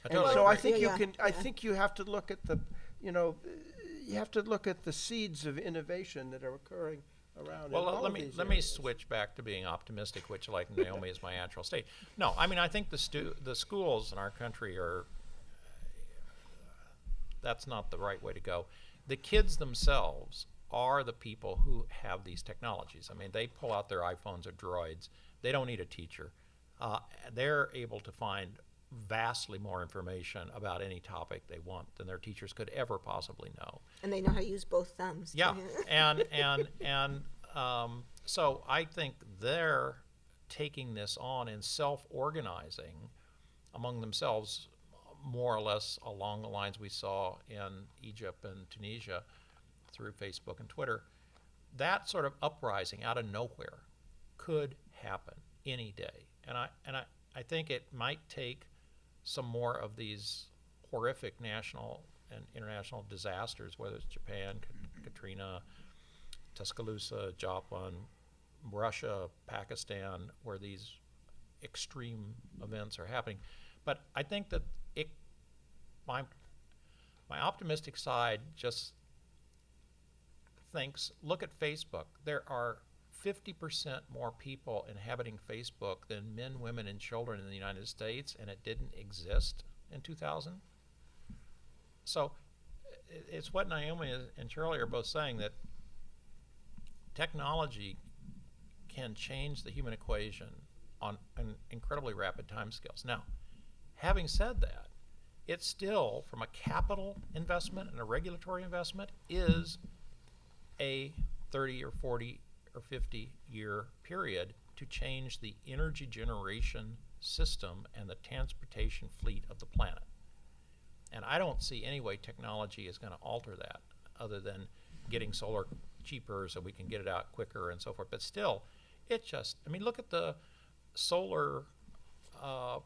I And totally so I agree. think Yeah, I think you have to look at the, you have to look at the seeds of innovation that are occurring around. Well, in all let of me these let me areas. switch back to being optimistic, which, like Naomi, is my natural state. No, I mean, I think the schools in our country are. That's not the right way to go. The kids themselves are the people who have these technologies. I mean, they pull out their iPhones or Droids. They don't need a teacher. They're able to find vastly more information about any topic they want than their teachers could ever possibly know. And they know how to use both thumbs. Yeah, and so I think they're taking this on and self-organizing among themselves, more or less along the lines we saw in Egypt and Tunisia through Facebook and Twitter. That sort of uprising out of nowhere could happen any day, and I think it might take some more of these horrific national and international disasters, whether it's Japan, Katrina, Tuscaloosa, Joplin, Russia, Pakistan, where these extreme events are happening. But I think that my optimistic side just thinks, look at Facebook. There are 50% more people inhabiting Facebook than men, women, and children in the United States, and it didn't exist in 2000. So it's what Naomi and Charlie are both saying, that technology can change the human equation on an incredibly rapid timescales. Now, having said that, it still, from a capital investment and a regulatory investment, is a 30 or 40 or 50 year period to change the energy generation system and the transportation fleet of the planet. And I don't see any way technology is going to alter that other than getting solar cheaper so we can get it out quicker and so forth. But still, it just, I mean, look at the solar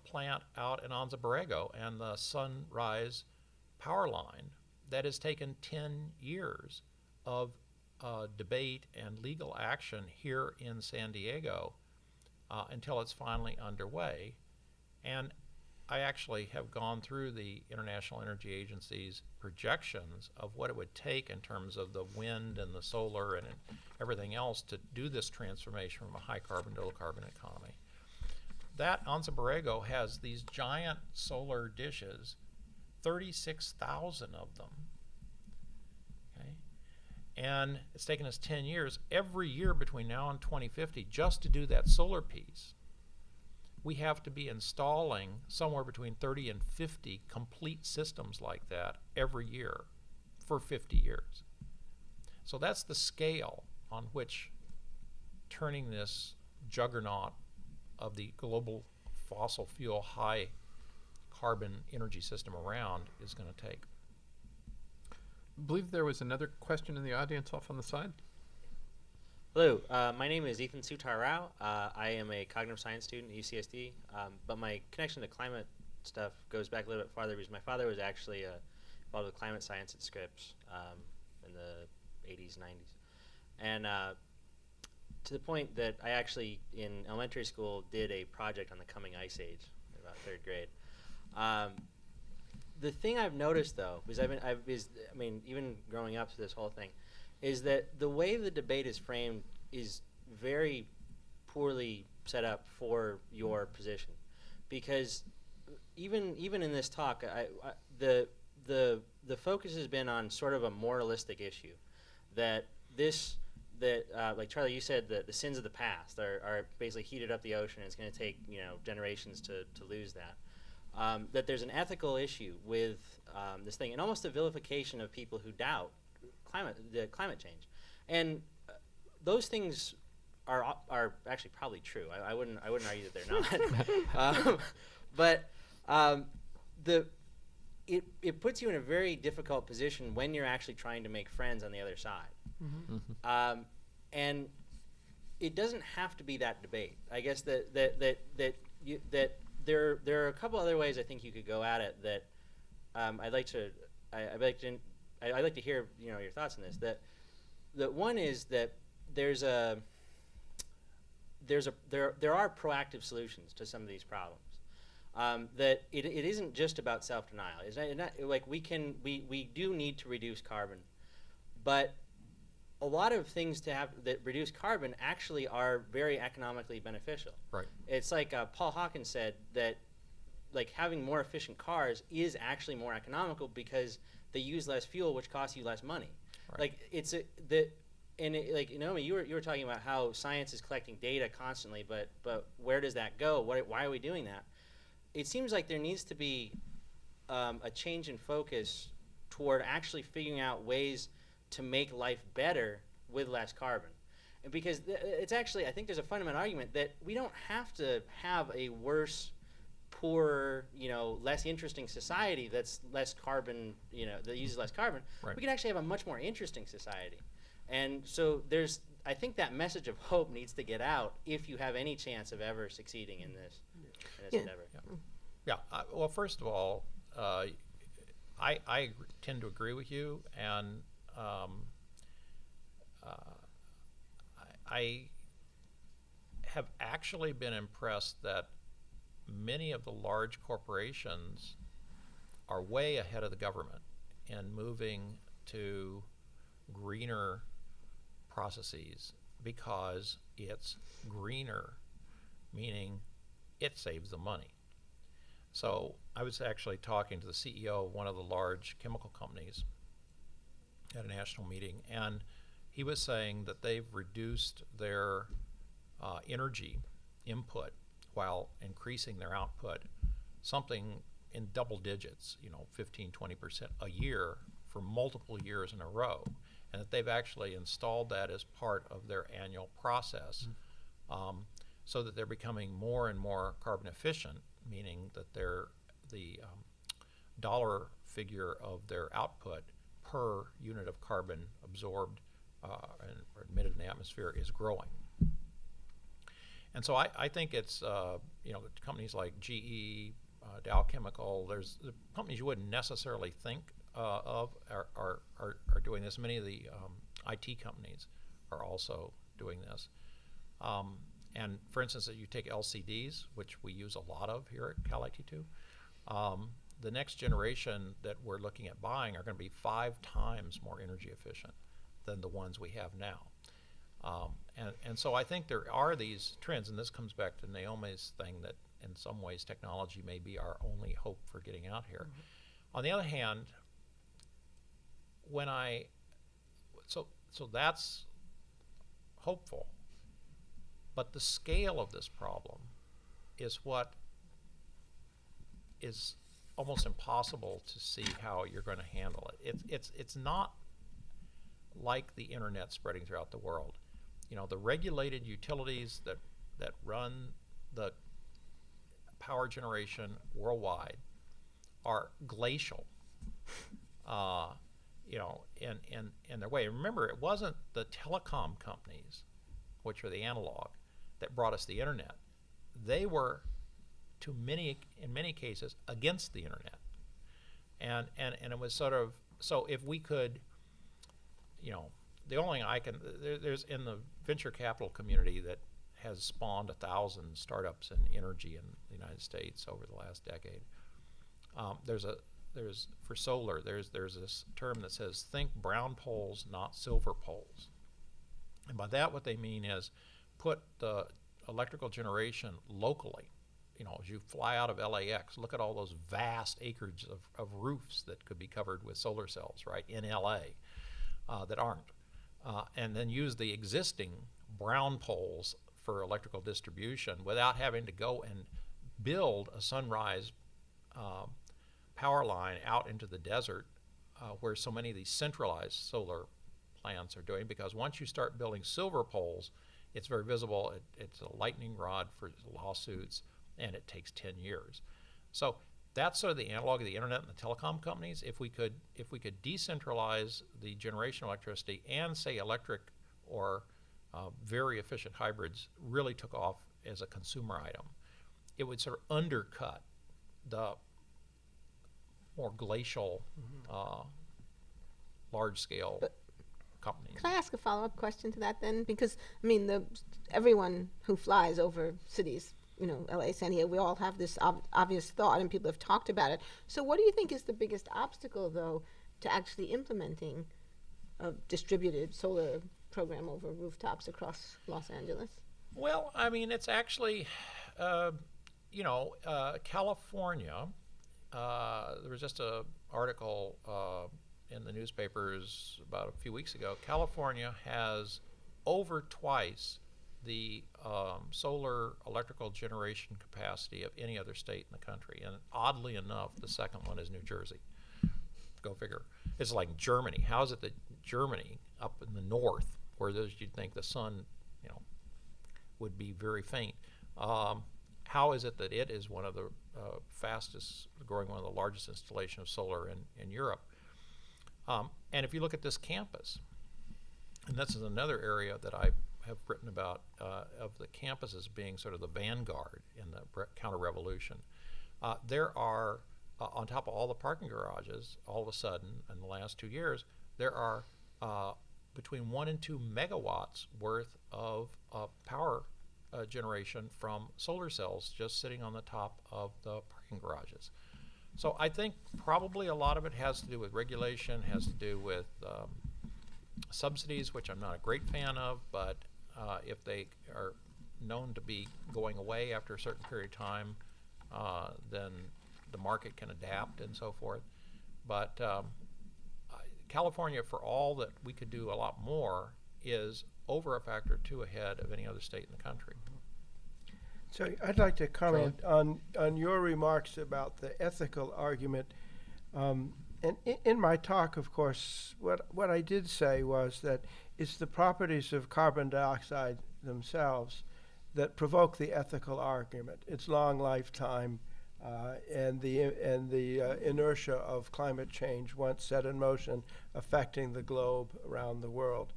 plant out in Anza Borrego and the Sunrise power line that has taken 10 years of debate and legal action here in San Diego until it's finally underway. And I actually have gone through the International Energy Agency's projections of what it would take in terms of the wind and the solar and everything else to do this transformation from a high carbon to low carbon economy. That Anza Borrego has these giant solar dishes, 36,000 of them. Okay? And it's taken us 10 years, every year between now and 2050, just to do that solar piece. We have to be installing somewhere between 30 and 50 complete systems like that every year for 50 years. So that's the scale on which turning this juggernaut of the global fossil fuel high carbon energy system around is going to take. I believe there was another question in the audience off on the side. Hello, my name is Ethan Sutar Rao. I am a cognitive science student at UCSD, but my connection to climate stuff goes back a little bit farther because my father was actually involved with climate science at Scripps in the 80s, 90s. And to the point that I actually, in elementary school, did a project on the coming ice age in about 3rd grade. The thing I've noticed, though, is even growing up to this whole thing, is that the way the debate is framed is very poorly set up for your position, because even in this talk, the focus has been on sort of a moralistic issue, that like Charlie, you said that the sins of the past are basically heated up the ocean, and it's going to take generations to lose that. That there's an ethical issue with this thing, and almost a vilification of people who doubt climate change, and those things are actually probably true. I wouldn't argue that they're not. But it puts you in a very difficult position when you're actually trying to make friends on the other side. Mm-hmm. Mm-hmm. And it doesn't have to be that debate. I guess that there are a couple other ways I think you could go at it that I'd like to I'd like to hear your thoughts on this. That one is that there are proactive solutions to some of these problems. That it isn't just about self-denial. It's not like we do need to reduce carbon, but a lot of things that reduce carbon actually are very economically beneficial. Right. It's like Paul Hawkins said that like having more efficient cars is actually more economical because they use less fuel, which costs you less money. Right. Like like Naomi, you were talking about how science is collecting data constantly, but where does that go? Why are we doing that? It seems like there needs to be a change in focus toward actually figuring out ways to make life better with less carbon. And because it's actually, I think there's a fundamental argument that we don't have to have a worse, poorer, less interesting society that's less carbon, that uses less carbon. Right. We can actually have a much more interesting society. And so I think that message of hope needs to get out if you have any chance of ever succeeding in this endeavor. Yeah. Well, first of all, I tend to agree with you, and I have actually been impressed that many of the large corporations are way ahead of the government in moving to greener processes because it's greener, meaning it saves the money. So I was actually talking to the CEO of one of the large chemical companies at a national meeting, and he was saying that they've reduced their energy input while increasing their output, something in double digits, 15-20% a year for multiple years in a row, and that they've actually installed that as part of their annual process, so that they're becoming more and more carbon efficient, meaning that the dollar figure of their output per unit of carbon absorbed or emitted in the atmosphere is growing. And so I think it's companies like GE, Dow Chemical. There's the companies you wouldn't necessarily think of are doing this. Many of the IT companies are also doing this. And for instance, if you take LCDs, which we use a lot of here at Cal IT2, the next generation that we're looking at buying are going to be 5 times more energy efficient than the ones we have now. And so I think there are these trends, and this comes back to Naomi's thing that in some ways technology may be our only hope for getting out here. On the other hand, so that's hopeful, but the scale of this problem is what is almost impossible to see how you're going to handle it. It's not like the internet spreading throughout the world. The regulated utilities that run the power generation worldwide are glacial, in their way. Remember, it wasn't the telecom companies, which are the analog, that brought us the internet. They were, in many cases, against the internet. And it was sort of, so if we could, the only thing I can, there's in the venture capital community that has spawned 1,000 startups in energy in the United States over the last decade. There's for solar, there's this term that says think brown poles, not silver poles. And by that what they mean is put the electrical generation locally. As you fly out of LAX, look at all those vast acreage of roofs that could be covered with solar cells, right, in LA that aren't. And then use the existing brown poles for electrical distribution without having to go and build a sunrise power line out into the desert where so many of these centralized solar plants are doing, because once you start building silver poles, it's very visible. It's a lightning rod for lawsuits, and it takes 10 years. So that's sort of the analog of the internet and the telecom companies. If we could decentralize the generation of electricity and say electric or very efficient hybrids really took off as a consumer item, it would sort of undercut the more glacial large-scale companies. Can I ask a follow-up question to that then? Because, I mean, everyone who flies over cities, LA, San Diego, we all have this obvious thought, and people have talked about it. So what do you think is the biggest obstacle, though, to actually implementing a distributed solar program over rooftops across Los Angeles? Well, I mean, it's actually, California, there was just an article in the newspapers about a few weeks ago. California has over twice the solar electrical generation capacity of any other state in the country. And oddly enough, the second one is New Jersey. Go figure. It's like Germany. How is it that Germany, up in the north, where you'd think the sun, would be very faint, how is it that it is one of the fastest growing, one of the largest installations of solar in Europe? And if you look at this campus, and this is another area that I have written about of the campuses being sort of the vanguard in the counter-revolution, there are, on top of all the parking garages, all of a sudden, in the last 2 years, there are between 1 and 2 megawatts worth of power generation from solar cells just sitting on the top of the parking garages. So I think probably a lot of it has to do with regulation, has to do with subsidies, which I'm not a great fan of, but if they are known to be going away after a certain period of time, then the market can adapt and so forth. But California, for all that we could do a lot more, is over a factor or two ahead of any other state in the country. So I'd like to comment on your remarks about the ethical argument. And in my talk, of course, what I did say was that it's the properties of carbon dioxide themselves that provoke the ethical argument. Its long lifetime and the inertia of climate change once set in motion, affecting the globe around the world.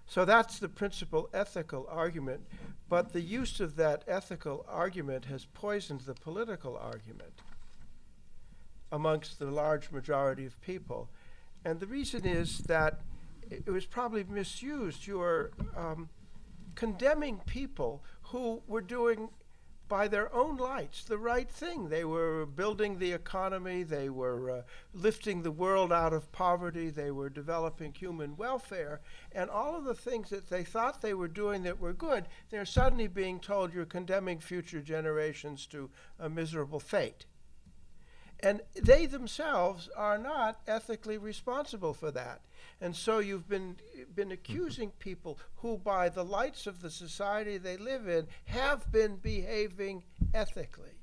So that's the principal ethical argument, but the use of that ethical argument has poisoned the political argument amongst the large majority of people. And the reason is that it was probably misused. You're condemning people who were doing, by their own lights, the right thing. They were building the economy, they were lifting the world out of poverty, they were developing human welfare, and all of the things that they thought they were doing that were good, they're suddenly being told you're condemning future generations to a miserable fate. And they themselves are not ethically responsible for that. And so you've been accusing people who, by the lights of the society they live in, have been behaving ethically.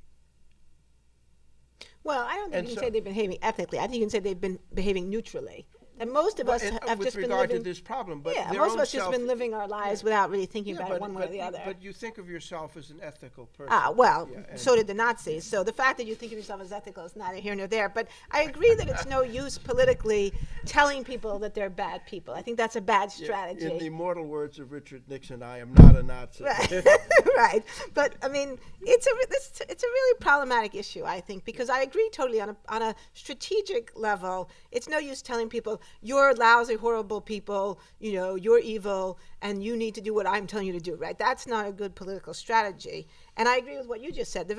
Well, I don't think you can say they've been behaving ethically. I think you can say they've been behaving neutrally. And most of us have just been living... With regard to this problem, but yeah, most of us just been living our lives without really thinking about it one way or the other. But you think of yourself as an ethical person. Well, so did the Nazis. So the fact that you think of yourself as ethical is neither here nor there. But I agree that it's no use politically telling people that they're bad people. I think that's a bad strategy. In the immortal words of Richard Nixon, I am not a Nazi. Right. But, I mean, it's a really problematic issue, I think, because I agree totally on a strategic level. It's no use telling people, you're lousy, horrible people, you're evil, and you need to do what I'm telling you to do, right? That's not a good political strategy. And I agree with what you just said. I think the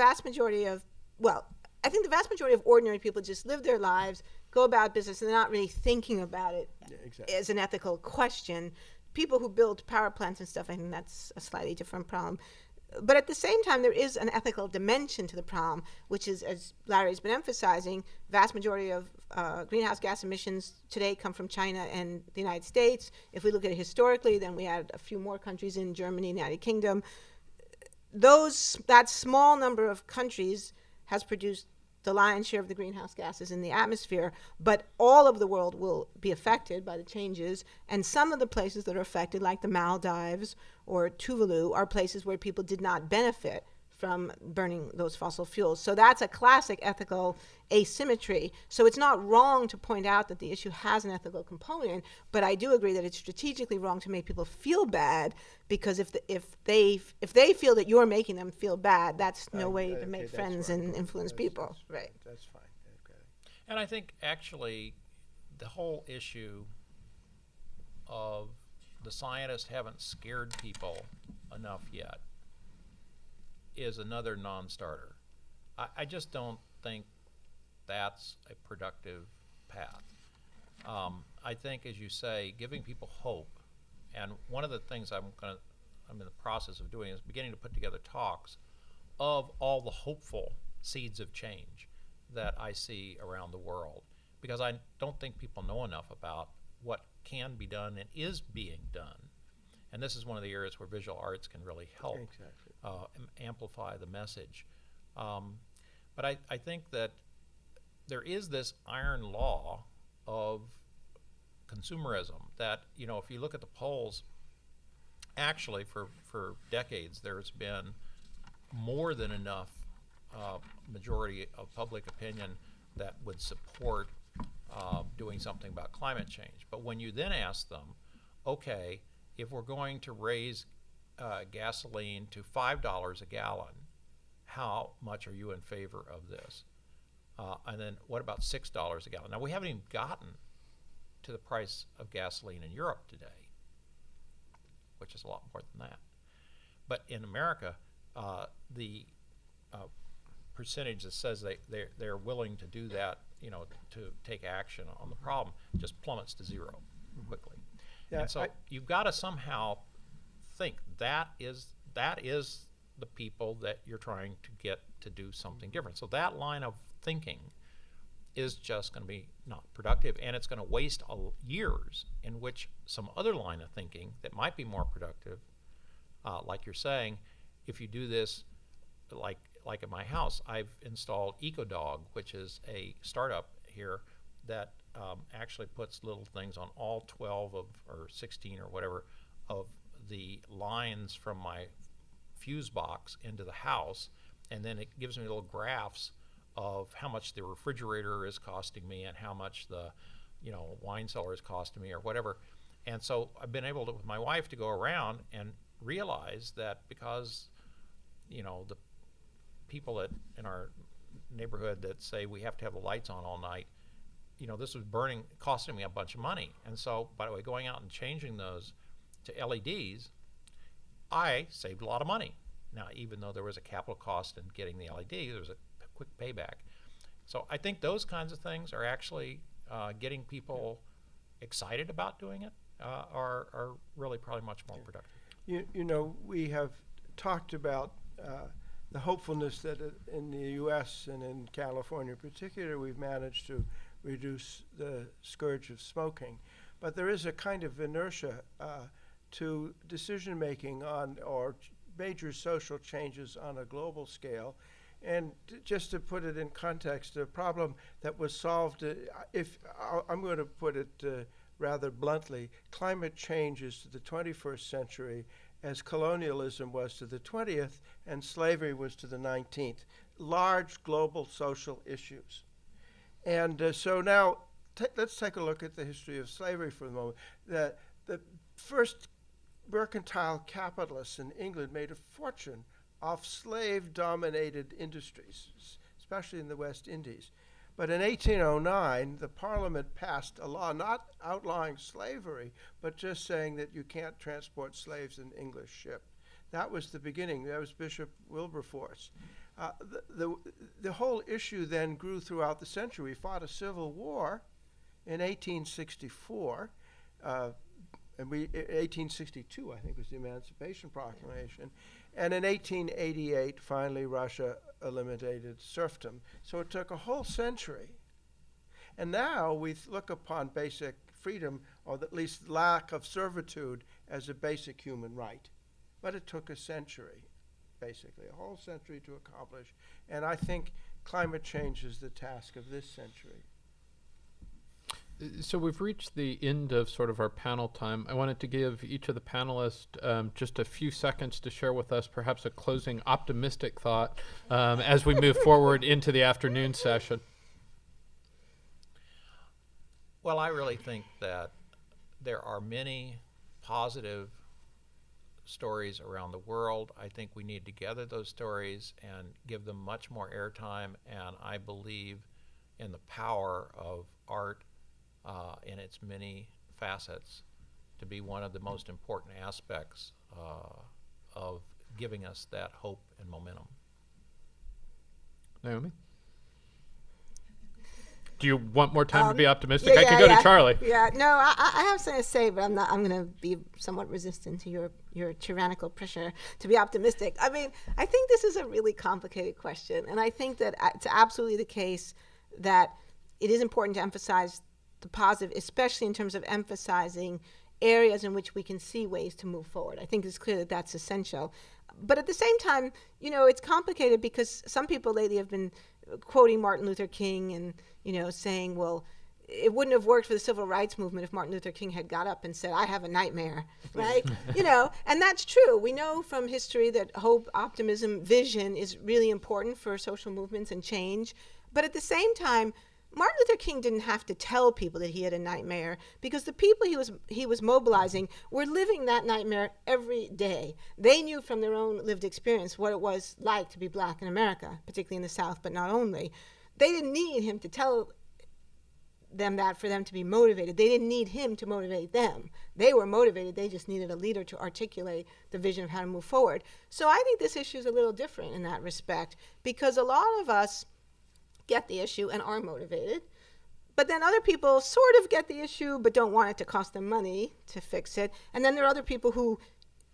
vast majority of ordinary people just live their lives, go about business, and they're not really thinking about it as an ethical question. People who build power plants and stuff, I think that's a slightly different problem. But at the same time, there is an ethical dimension to the problem, which is, as Larry's been emphasizing, vast majority of greenhouse gas emissions today come from China and the United States. If we look at it historically, then we had a few more countries in Germany, United Kingdom. That small number of countries has produced the lion's share of the greenhouse gases in the atmosphere, but all of the world will be affected by the changes, and some of the places that are affected, like the Maldives or Tuvalu, are places where people did not benefit from burning those fossil fuels. So that's a classic ethical asymmetry. So it's not wrong to point out that the issue has an ethical component, but I do agree that it's strategically wrong to make people feel bad, because if they feel that you're making them feel bad, that's no way to make friends and influence people. Right. That's fine. Okay. And I think actually the whole issue of the scientists haven't scared people enough yet is another non-starter. I just don't think that's a productive path. I think, as you say, giving people hope, and one of the things I'm in the process of doing is beginning to put together talks of all the hopeful seeds of change that I see around the world, because I don't think people know enough about what can be done and is being done. And this is one of the areas where visual arts can really help amplify the message. But I think that there is this iron law of consumerism that, you know, if you look at the polls, actually for decades there's been more than enough majority of public opinion that would support doing something about climate change. But when you then ask them, okay, if we're going to raise gasoline to $5 a gallon, how much are you in favor of this? And then what about $6 a gallon? Now, we haven't even gotten to the price of gasoline in Europe today, which is a lot more than that. But in America, the percentage that says they're willing to do that, you know, to take action on the problem, just plummets to zero quickly. Yeah, and so you've got to somehow think that is the people that you're trying to get to do something different. So that line of thinking is just going to be not productive, and it's going to waste years in which some other line of thinking that might be more productive, like you're saying, if you do this, like at my house, I've installed EcoDog, which is a startup here that actually puts little things on all 12 of, or 16 or whatever, of the lines from my fuse box into the house, and then it gives me little graphs of how much the refrigerator is costing me and how much the, you know, wine cellar is costing me or whatever. And so I've been able to, with my wife, to go around and realize that because, you know, the people in our neighborhood that say we have to have the lights on all night, you know, this was costing me a bunch of money. And so, by the way, going out and changing those to LEDs, I saved a lot of money. Now, even though there was a capital cost in getting the LED, there was a quick payback. So I think those kinds of things are actually getting people excited about doing it, are really probably much more productive. You know, we have talked about the hopefulness that in the U.S. and in California in particular, we've managed to reduce the scourge of smoking. But there is a kind of inertia to decision-making on, or major social changes on a global scale. And just to put it in context, a problem that was solved, I'm going to put it rather bluntly, climate change is to the 21st century as colonialism was to the 20th and slavery was to the 19th. Large global social issues. And so now let's take a look at the history of slavery for a moment. The first mercantile capitalists in England made a fortune off slave-dominated industries, especially in the West Indies. But in 1809, the Parliament passed a law not outlawing slavery, but just saying that you can't transport slaves in English ship. That was the beginning. That was Bishop Wilberforce. The whole issue then grew throughout the century. We fought a civil war in 1864. And 1862, I think, was the Emancipation Proclamation. And in 1888, finally, Russia eliminated serfdom. So it took a whole century. And now we look upon basic freedom, or at least lack of servitude, as a basic human right. But it took a century, basically, a whole century to accomplish. And I think climate change is the task of this century. So we've reached the end of sort of our panel time. I wanted to give each of the panelists just a few seconds to share with us perhaps a closing optimistic thought as we move forward into the afternoon session. Well, I really think that there are many positive stories around the world. I think we need to gather those stories and give them much more airtime, and I believe in the power of art in its many facets to be one of the most important aspects of giving us that hope and momentum. Naomi? Do you want more time to be optimistic? Yeah, I could go to Charlie. Yeah, no, I have something to say, but I'm going to be somewhat resistant to your tyrannical pressure to be optimistic. I mean, I think this is a really complicated question, and I think that it's absolutely the case that it is important to emphasize the positive, especially in terms of emphasizing areas in which we can see ways to move forward. I think it's clear that that's essential. But at the same time, it's complicated because some people lately have been quoting Martin Luther King and, saying, well, it wouldn't have worked for the civil rights movement if Martin Luther King had got up and said, I have a nightmare, right? And that's true. We know from history that hope, optimism, vision is really important for social movements and change. But at the same time, Martin Luther King didn't have to tell people that he had a nightmare because the people he was mobilizing were living that nightmare every day. They knew from their own lived experience what it was like to be black in America, particularly in the South, but not only. They didn't need him to tell them that for them to be motivated. They didn't need him to motivate them. They were motivated. They just needed a leader to articulate the vision of how to move forward. So I think this issue is a little different in that respect because a lot of us get the issue and are motivated, but then other people sort of get the issue but don't want it to cost them money to fix it, and then there are other people who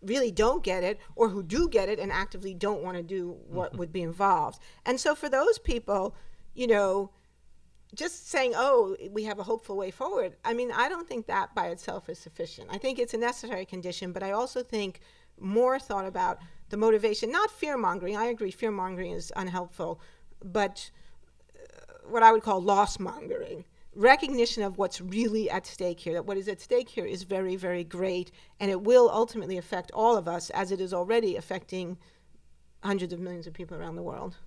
really don't get it or who do get it and actively don't want to do what would be involved. And so for those people, just saying, oh, we have a hopeful way forward, I mean, I don't think that by itself is sufficient. I think it's a necessary condition, but I also think more thought about the motivation, not fear-mongering. I agree fear-mongering is unhelpful, but what I would call loss-mongering, recognition of what's really at stake here, that what is at stake here is very, very great, and it will ultimately affect all of us as it is already affecting hundreds of millions of people around the world.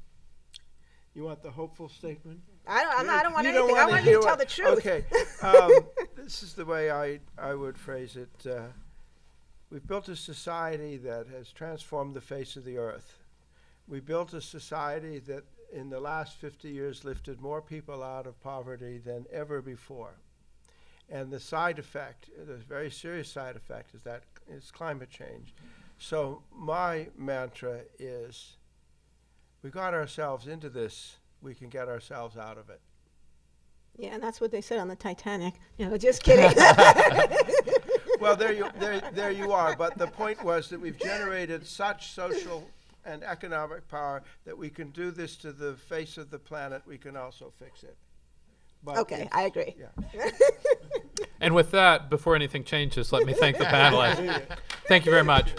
You want the hopeful statement? I don't want You anything. I want you to tell the truth. Okay. This is the way I would phrase it. We've built a society that has transformed the face of the earth. We built a society that in the last 50 years lifted more people out of poverty than ever before. And the side effect, the very serious side effect, is climate change. So my mantra is, we got ourselves into this, we can get ourselves out of it. Yeah, and that's what they said on the Titanic. Just kidding. Well, there you are. But the point was that we've generated such social and economic power that we can do this to the face of the planet. We can also fix it. But okay, I agree. Yeah. And with that, before anything changes, let me thank the panelists. Thank you very much.